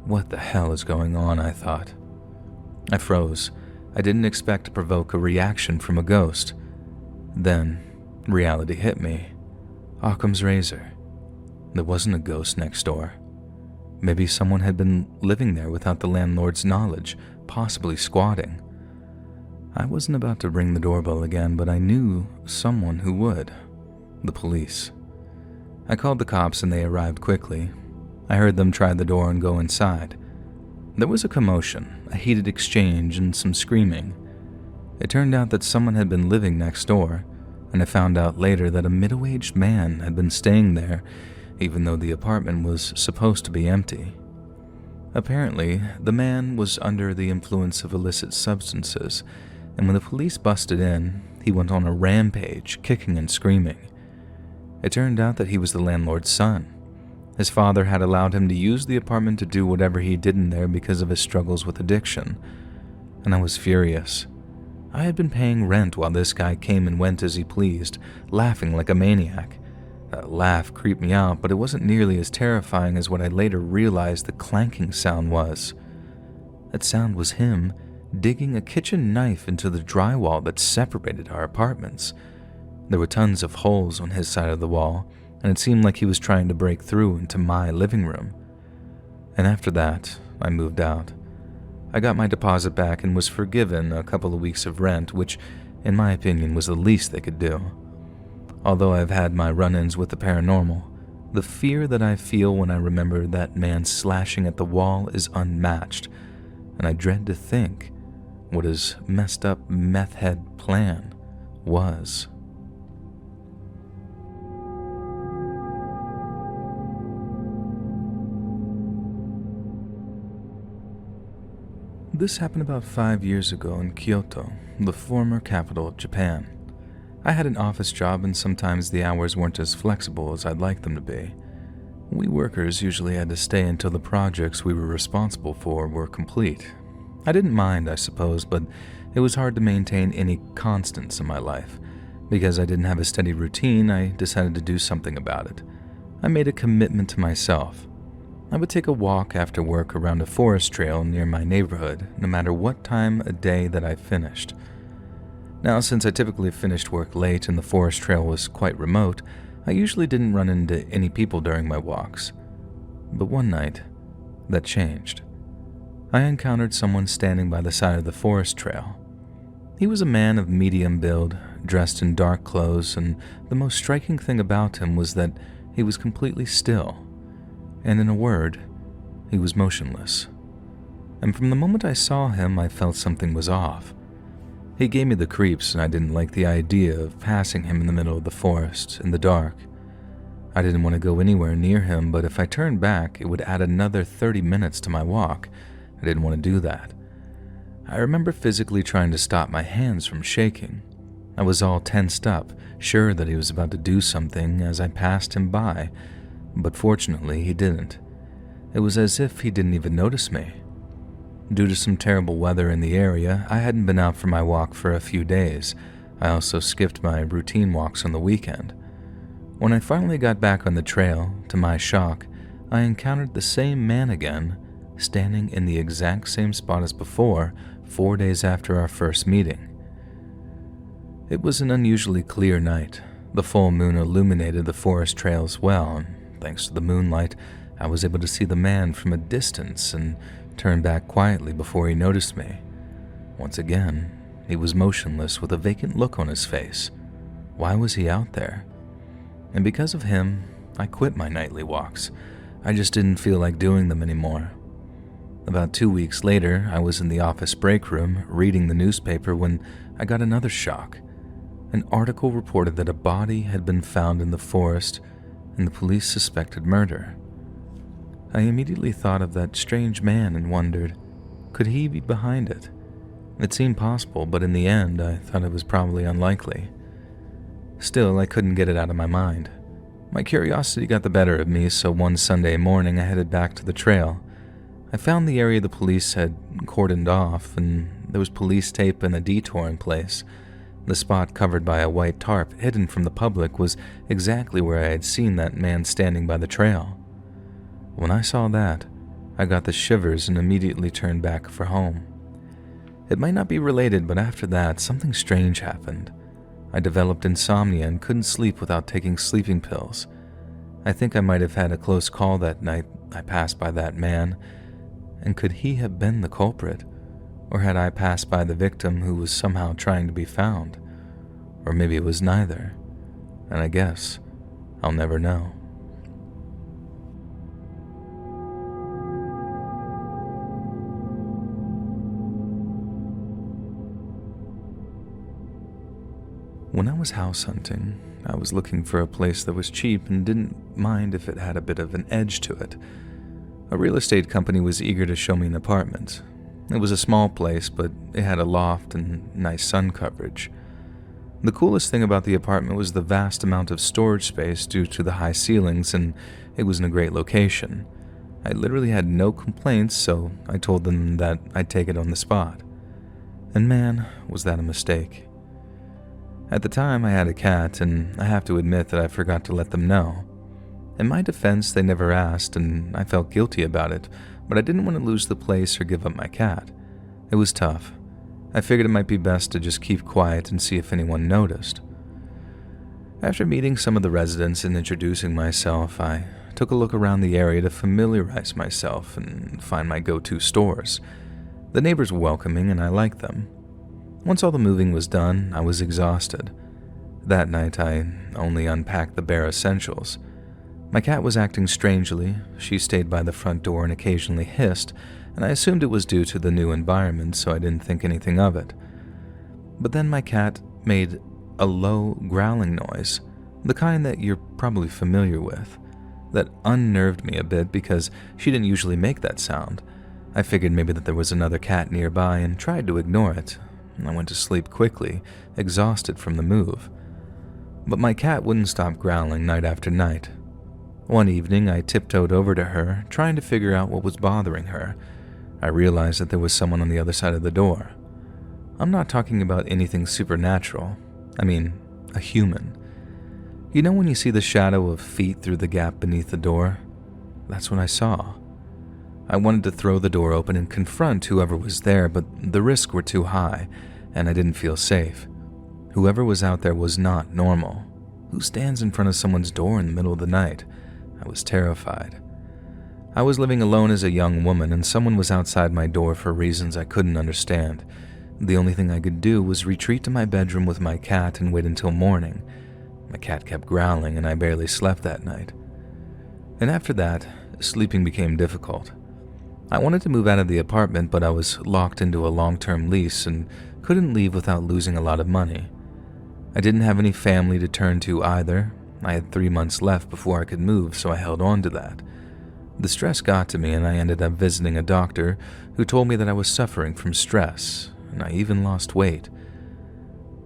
What the hell is going on, I thought. I froze. I didn't expect to provoke a reaction from a ghost. Then, reality hit me. Occam's razor. There wasn't a ghost next door. Maybe someone had been living there without the landlord's knowledge, possibly squatting. I wasn't about to ring the doorbell again, but I knew someone who would. The police. I called the cops and they arrived quickly. I heard them try the door and go inside. There was a commotion, a heated exchange, and some screaming. It turned out that someone had been living next door, and I found out later that a middle-aged man had been staying there, even though the apartment was supposed to be empty. Apparently, the man was under the influence of illicit substances, and when the police busted in, he went on a rampage, kicking and screaming. It turned out that he was the landlord's son. His father had allowed him to use the apartment to do whatever he did in there because of his struggles with addiction, and I was furious. I had been paying rent while this guy came and went as he pleased, laughing like a maniac. That laugh creeped me out, but it wasn't nearly as terrifying as what I later realized the clanking sound was. That sound was him digging a kitchen knife into the drywall that separated our apartments. There were tons of holes on his side of the wall, and it seemed like he was trying to break through into my living room. And after that, I moved out. I got my deposit back and was forgiven a couple of weeks of rent, which, in my opinion, was the least they could do. Although I've had my run-ins with the paranormal, the fear that I feel when I remember that man slashing at the wall is unmatched, and I dread to think what his messed up meth head plan was. This happened about 5 years ago in Kyoto, the former capital of Japan. I had an office job and sometimes the hours weren't as flexible as I'd like them to be. We workers usually had to stay until the projects we were responsible for were complete. I didn't mind, I suppose, but it was hard to maintain any constants in my life. Because I didn't have a steady routine, I decided to do something about it. I made a commitment to myself. I would take a walk after work around a forest trail near my neighborhood, no matter what time of day that I finished. Now, since I typically finished work late and the forest trail was quite remote, I usually didn't run into any people during my walks. But one night, that changed. I encountered someone standing by the side of the forest trail. He was a man of medium build, dressed in dark clothes, and the most striking thing about him was that he was completely still. And in a word, he was motionless. And from the moment I saw him, I felt something was off. He gave me the creeps, and I didn't like the idea of passing him in the middle of the forest, in the dark. I didn't want to go anywhere near him, but if I turned back, it would add another 30 minutes to my walk. I didn't want to do that. I remember physically trying to stop my hands from shaking. I was all tensed up, sure that he was about to do something as I passed him by, but fortunately he didn't. It was as if he didn't even notice me. Due to some terrible weather in the area, I hadn't been out for my walk for a few days. I also skipped my routine walks on the weekend. When I finally got back on the trail, to my shock, I encountered the same man again, standing in the exact same spot as before, 4 days after our first meeting. It was an unusually clear night. The full moon illuminated the forest trails well, and thanks to the moonlight, I was able to see the man from a distance and turn back quietly before he noticed me. Once again, he was motionless with a vacant look on his face. Why was he out there? And because of him, I quit my nightly walks. I just didn't feel like doing them anymore. About 2 weeks later, I was in the office break room reading the newspaper when I got another shock. An article reported that a body had been found in the forest and the police suspected murder. I immediately thought of that strange man and wondered, could he be behind it? It seemed possible, but in the end, I thought it was probably unlikely. Still, I couldn't get it out of my mind. My curiosity got the better of me, so one Sunday morning I headed back to the trail. I found the area the police had cordoned off, and there was police tape and a detour in place. The spot covered by a white tarp, hidden from the public, was exactly where I had seen that man standing by the trail. When I saw that, I got the shivers and immediately turned back for home. It might not be related, but after that, something strange happened. I developed insomnia and couldn't sleep without taking sleeping pills. I think I might have had a close call that night I passed by that man. And could he have been the culprit? Or had I passed by the victim who was somehow trying to be found? Or maybe it was neither. And I guess I'll never know. When I was house hunting, I was looking for a place that was cheap and didn't mind if it had a bit of an edge to it. A real estate company was eager to show me an apartment. It was a small place, but it had a loft and nice sun coverage. The coolest thing about the apartment was the vast amount of storage space due to the high ceilings, and it was in a great location. I literally had no complaints, so I told them that I'd take it on the spot. And man, was that a mistake. At the time, I had a cat, and I have to admit that I forgot to let them know. In my defense, they never asked, and I felt guilty about it, but I didn't want to lose the place or give up my cat. It was tough. I figured it might be best to just keep quiet and see if anyone noticed. After meeting some of the residents and introducing myself, I took a look around the area to familiarize myself and find my go-to stores. The neighbors were welcoming, and I liked them. Once all the moving was done, I was exhausted. That night, I only unpacked the bare essentials. My cat was acting strangely. She stayed by the front door and occasionally hissed, and I assumed it was due to the new environment, so I didn't think anything of it. But then my cat made a low, growling noise, the kind that you're probably familiar with. That unnerved me a bit because she didn't usually make that sound. I figured maybe that there was another cat nearby and tried to ignore it. I went to sleep quickly, exhausted from the move. But my cat wouldn't stop growling night after night. One evening, I tiptoed over to her, trying to figure out what was bothering her. I realized that there was someone on the other side of the door. I'm not talking about anything supernatural. I mean, a human. You know when you see the shadow of feet through the gap beneath the door? That's what I saw. I wanted to throw the door open and confront whoever was there, but the risks were too high, and I didn't feel safe. Whoever was out there was not normal. Who stands in front of someone's door in the middle of the night? I was terrified. I was living alone as a young woman, and someone was outside my door for reasons I couldn't understand. The only thing I could do was retreat to my bedroom with my cat and wait until morning. My cat kept growling, and I barely slept that night. And after that, sleeping became difficult. I wanted to move out of the apartment, but I was locked into a long-term lease and couldn't leave without losing a lot of money. I didn't have any family to turn to either. I had 3 months left before I could move, so I held on to that. The stress got to me, and I ended up visiting a doctor who told me that I was suffering from stress, and I even lost weight.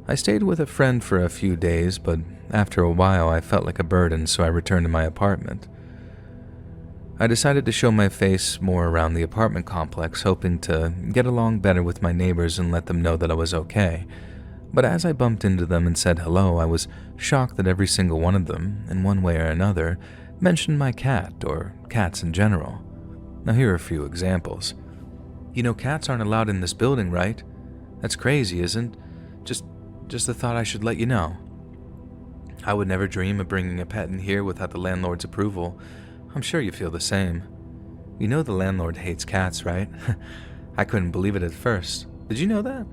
I stayed with a friend for a few days, but after a while I felt like a burden, so I returned to my apartment. I decided to show my face more around the apartment complex, hoping to get along better with my neighbors and let them know that I was okay. But as I bumped into them and said hello, I was shocked that every single one of them, in one way or another, mentioned my cat or cats in general. Now here are a few examples. "You know cats aren't allowed in this building, right? That's crazy, isn't? Just the thought I should let you know. I would never dream of bringing a pet in here without the landlord's approval. I'm sure you feel the same. You know the landlord hates cats, right? I couldn't believe it at first. Did you know that?"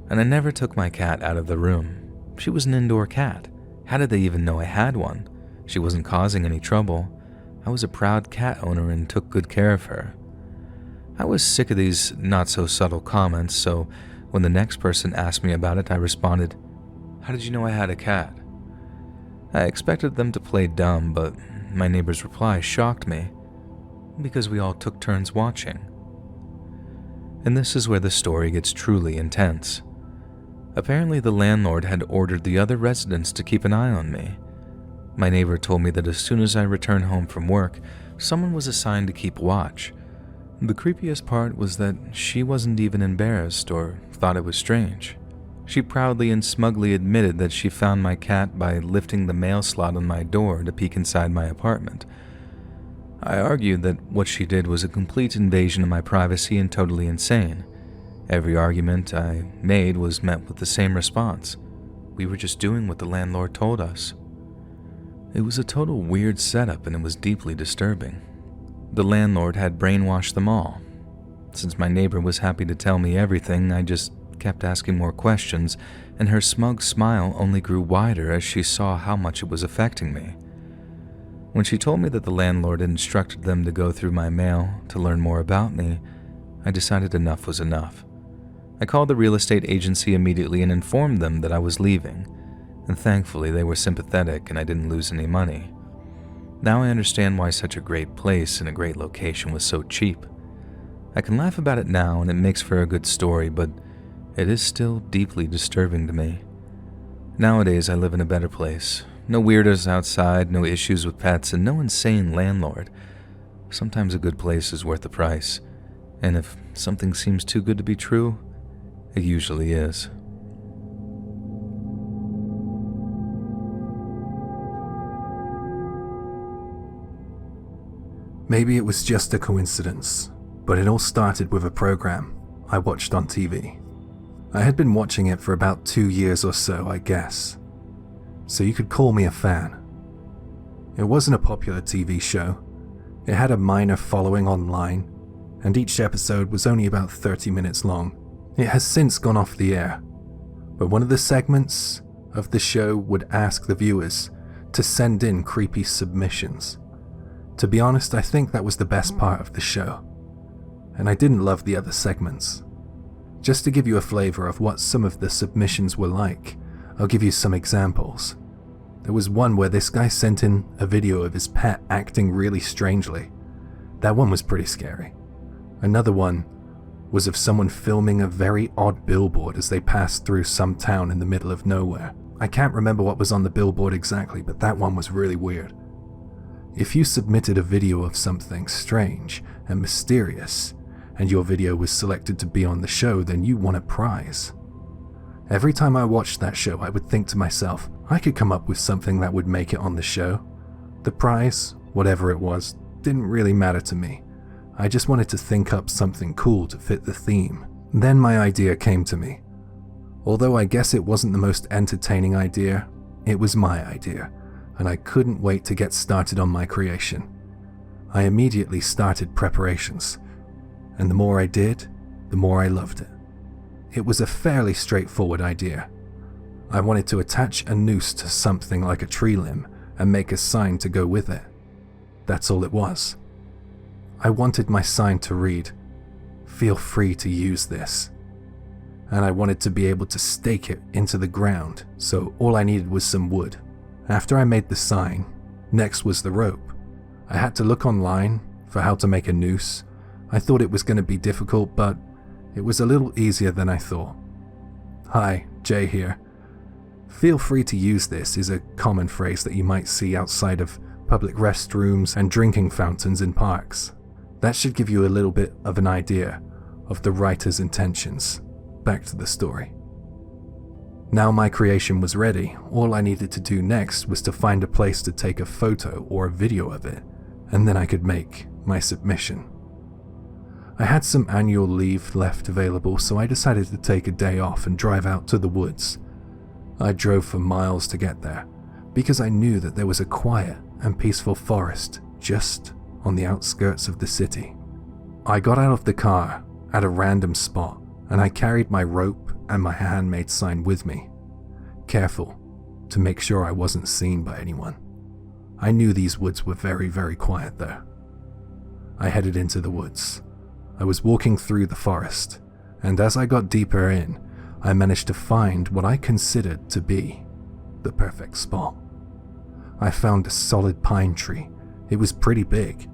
And I never took my cat out of the room. She was an indoor cat. How did they even know I had one? She wasn't causing any trouble. I was a proud cat owner and took good care of her. I was sick of these not-so-subtle comments, so when the next person asked me about it, I responded, "How did you know I had a cat?" I expected them to play dumb, but my neighbor's reply shocked me. "Because we all took turns watching." And this is where the story gets truly intense. Apparently, the landlord had ordered the other residents to keep an eye on me. My neighbor told me that as soon as I returned home from work, someone was assigned to keep watch. The creepiest part was that she wasn't even embarrassed or thought it was strange. She proudly and smugly admitted that she found my cat by lifting the mail slot on my door to peek inside my apartment. I argued that what she did was a complete invasion of my privacy and totally insane. Every argument I made was met with the same response. We were just doing what the landlord told us. It was a total weird setup and it was deeply disturbing. The landlord had brainwashed them all. Since my neighbor was happy to tell me everything, I just kept asking more questions, and her smug smile only grew wider as she saw how much it was affecting me. When she told me that the landlord had instructed them to go through my mail to learn more about me, I decided enough was enough. I called the real estate agency immediately and informed them that I was leaving, and thankfully they were sympathetic and I didn't lose any money. Now I understand why such a great place and a great location was so cheap. I can laugh about it now and it makes for a good story, but it is still deeply disturbing to me. Nowadays I live in a better place. No weirdos outside, no issues with pets, and no insane landlord. Sometimes a good place is worth the price, and if something seems too good to be true, it usually is. Maybe it was just a coincidence, but it all started with a program I watched on TV. I had been watching it for about 2 years or so, I guess. So you could call me a fan. It wasn't a popular TV show. It had a minor following online, and each episode was only about 30 minutes long. It has since gone off the air, but one of the segments of the show would ask the viewers to send in creepy submissions. To be honest, I think that was the best part of the show, and I didn't love the other segments. Just to give you a flavor of what some of the submissions were like, I'll give you some examples. There was one where this guy sent in a video of his pet acting really strangely. That one was pretty scary. Another one was of someone filming a very odd billboard as they passed through some town in the middle of nowhere. I can't remember what was on the billboard exactly, but that one was really weird. If you submitted a video of something strange and mysterious, and your video was selected to be on the show, then you won a prize. Every time I watched that show, I would think to myself, I could come up with something that would make it on the show. The prize, whatever it was, didn't really matter to me. I just wanted to think up something cool to fit the theme. Then my idea came to me. Although I guess it wasn't the most entertaining idea, it was my idea, and I couldn't wait to get started on my creation. I immediately started preparations, and the more I did, the more I loved it. It was a fairly straightforward idea. I wanted to attach a noose to something like a tree limb and make a sign to go with it. That's all it was. I wanted my sign to read, "Feel free to use this." And I wanted to be able to stake it into the ground, so all I needed was some wood. After I made the sign, next was the rope. I had to look online for how to make a noose. I thought it was going to be difficult, but it was a little easier than I thought. Hi, Jay here. Feel free to use this is a common phrase that you might see outside of public restrooms, and drinking fountains in parks. That should give you a little bit of an idea of the writer's intentions. Back to the story. Now my creation was ready. All I needed to do next was to find a place to take a photo or a video of it, and then I could make my submission. I had some annual leave left available, so I decided to take a day off and drive out to the woods. I drove for miles to get there, because I knew that there was a quiet and peaceful forest just on the outskirts of the city. I got out of the car at a random spot, and I carried my rope and my handmade sign with me, careful to make sure I wasn't seen by anyone. I knew these woods were very, very quiet though. I headed into the woods. I was walking through the forest, and as I got deeper in, I managed to find what I considered to be the perfect spot. I found a solid pine tree. It was pretty big,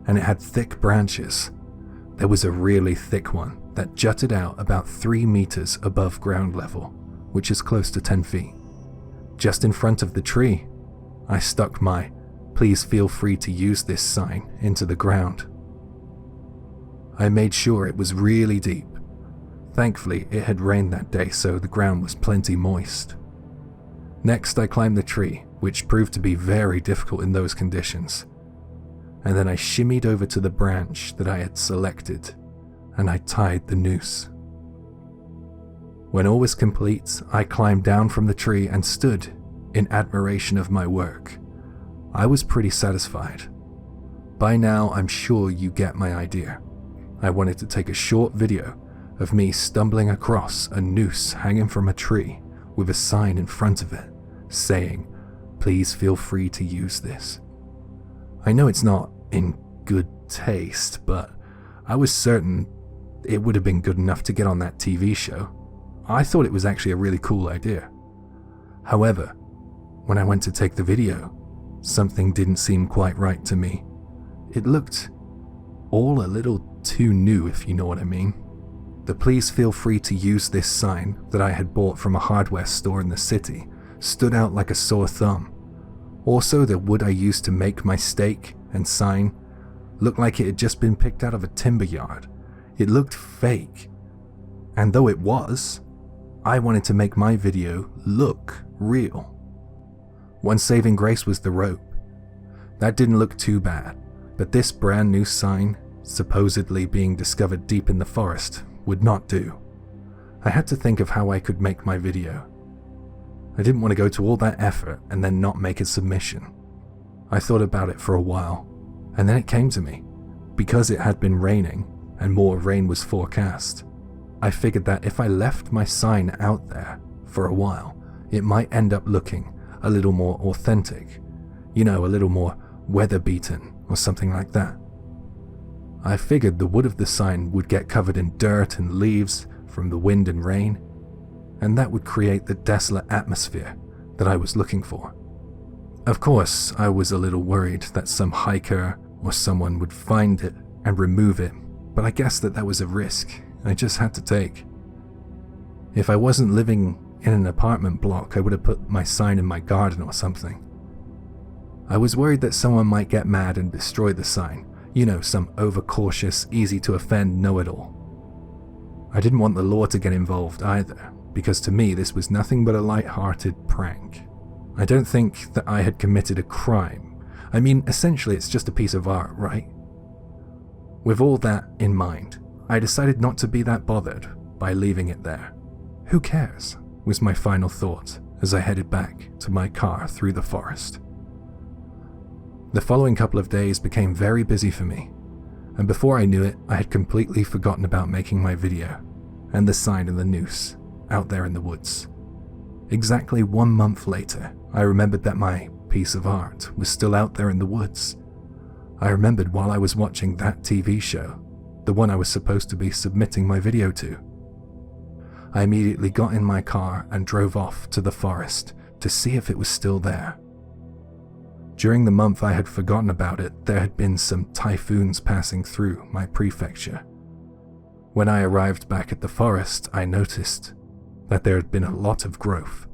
and it had thick branches. There was a really thick one that jutted out about 3 meters above ground level, which is close to 10 feet. Just in front of the tree, I stuck my "Please feel free to use this" sign into the ground. I made sure it was really deep. Thankfully, it had rained that day, so the ground was plenty moist. Next, I climbed the tree, which proved to be very difficult in those conditions. And then I shimmied over to the branch that I had selected, and I tied the noose. When all was complete, I climbed down from the tree and stood in admiration of my work. I was pretty satisfied. By now, I'm sure you get my idea. I wanted to take a short video of me stumbling across a noose hanging from a tree with a sign in front of it saying, "Please feel free to use this." I know it's not in good taste, but I was certain it would have been good enough to get on that TV show. I thought it was actually a really cool idea. However, when I went to take the video, something didn't seem quite right to me. It looked all a little too new, if you know what I mean. The "Please feel free to use this" sign that I had bought from a hardware store in the city stood out like a sore thumb. Also, the wood I used to make my stake and sign looked like it had just been picked out of a timber yard. It looked fake. And though it was, I wanted to make my video look real. One saving grace was the rope. That didn't look too bad, but this brand new sign, supposedly being discovered deep in the forest, would not do. I had to think of how I could make my video. I didn't want to go to all that effort and then not make a submission. I thought about it for a while, and then it came to me. Because it had been raining, and more rain was forecast, I figured that if I left my sign out there for a while, it might end up looking a little more authentic. You know, a little more weather-beaten or something like that. I figured the wood of the sign would get covered in dirt and leaves from the wind and rain, and that would create the desolate atmosphere that I was looking for. Of course, I was a little worried that some hiker or someone would find it and remove it, but I guess that was a risk I just had to take. If I wasn't living in an apartment block, I would have put my sign in my garden or something. I was worried that someone might get mad and destroy the sign. You know, some overcautious, easy to offend know-it-all. I didn't want the law to get involved either, because to me this was nothing but a light-hearted prank. I don't think that I had committed a crime. I mean, essentially it's just a piece of art, right? With all that in mind, I decided not to be that bothered by leaving it there. Who cares, was my final thought as I headed back to my car through the forest. The following couple of days became very busy for me, and before I knew it, I had completely forgotten about making my video and the sign and the noose out there in the woods. Exactly 1 month later, I remembered that my piece of art was still out there in the woods. I remembered while I was watching that TV show, the one I was supposed to be submitting my video to. I immediately got in my car and drove off to the forest to see if it was still there. During the month I had forgotten about it, there had been some typhoons passing through my prefecture. When I arrived back at the forest, I noticed that there had been a lot of growth.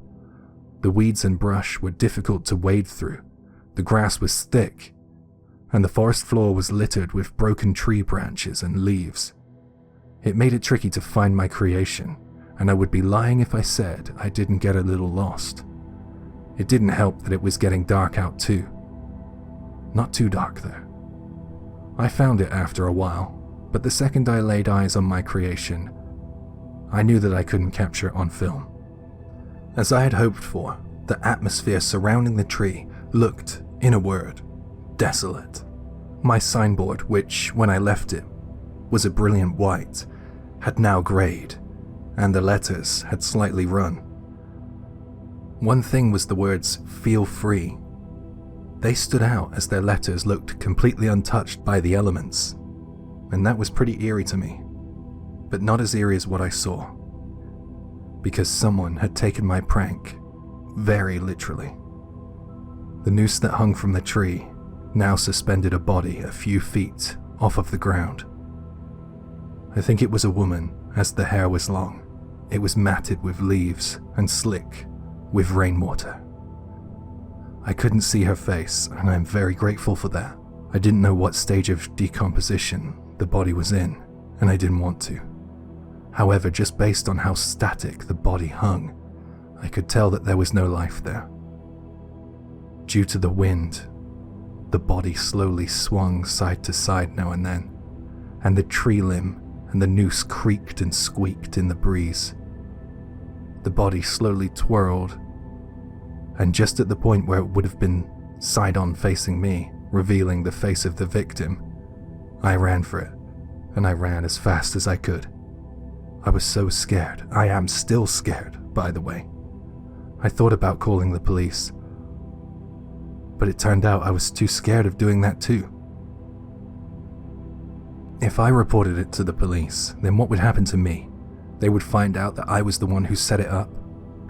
The weeds and brush were difficult to wade through, The grass was thick, and the forest floor was littered with broken tree branches and leaves. It made it tricky to find my creation, and I would be lying if I said I didn't get a little lost. It didn't help that it was getting dark out too. Not too dark though. I found it after a while, but the second I laid eyes on my creation, I knew that I couldn't capture it on film. As I had hoped for, the atmosphere surrounding the tree looked, in a word, desolate. My signboard, which, when I left it, was a brilliant white, had now greyed, and the letters had slightly run. One thing was the words, "Feel free." They stood out as their letters looked completely untouched by the elements, and that was pretty eerie to me, but not as eerie as what I saw, because someone had taken my prank very literally. The noose that hung from the tree now suspended a body a few feet off of the ground. I think it was a woman, as the hair was long. It was matted with leaves and slick with rainwater. I couldn't see her face, and I'm very grateful for that. I didn't know what stage of decomposition the body was in, and I didn't want to. However, just based on how static the body hung, I could tell that there was no life there. Due to the wind, the body slowly swung side to side now and then, and the tree limb and the noose creaked and squeaked in the breeze. The body slowly twirled, and just at the point where it would have been side-on facing me, revealing the face of the victim, I ran for it, and I ran as fast as I could. I was so scared. I am still scared, by the way. I thought about calling the police, but it turned out I was too scared of doing that too. If I reported it to the police, then what would happen to me? They would find out that I was the one who set it up.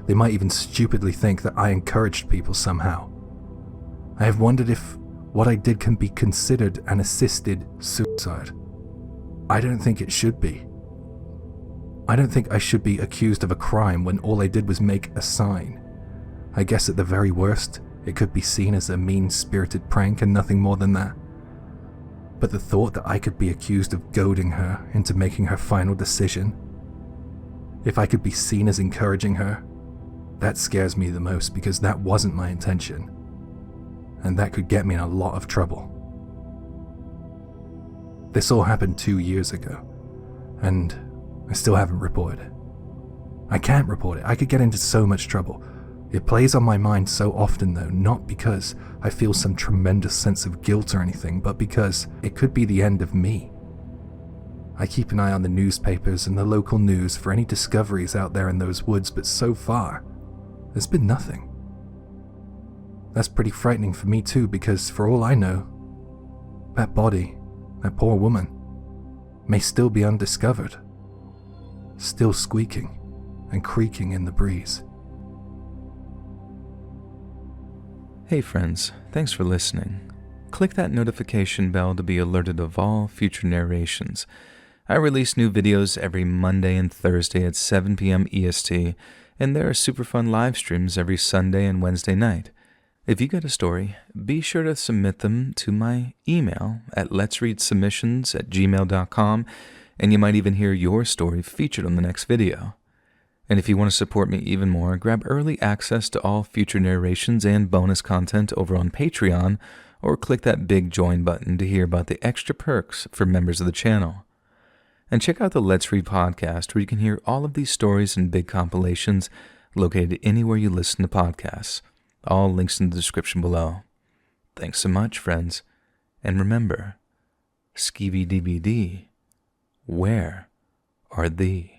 They might even stupidly think that I encouraged people somehow. I have wondered if what I did can be considered an assisted suicide. I don't think it should be. I don't think I should be accused of a crime when all I did was make a sign. I guess at the very worst, it could be seen as a mean-spirited prank and nothing more than that. But the thought that I could be accused of goading her into making her final decision, if I could be seen as encouraging her, that scares me the most because that wasn't my intention. And that could get me in a lot of trouble. This all happened 2 years ago, and I still haven't reported it. I can't report it. I could get into so much trouble. It plays on my mind so often though, not because I feel some tremendous sense of guilt or anything, but because it could be the end of me. I keep an eye on the newspapers and the local news for any discoveries out there in those woods, but so far, there's been nothing. That's pretty frightening for me too, because for all I know, that body, that poor woman, may still be undiscovered, still squeaking and creaking in the breeze. Hey friends, thanks for listening. Click that notification bell to be alerted of all future narrations. I release new videos every Monday and Thursday at 7 p.m. EST, and there are super fun live streams every Sunday and Wednesday night. If you got a story, be sure to submit them to my email at LetsReadSubmissions@gmail.com, and you might even hear your story featured on the next video. And if you want to support me even more, grab early access to all future narrations and bonus content over on Patreon, or click that big join button to hear about the extra perks for members of the channel. And check out the Let's Read podcast, where you can hear all of these stories and big compilations located anywhere you listen to podcasts. All links in the description below. Thanks so much, friends. And remember, Skeevy DBD, where are thee?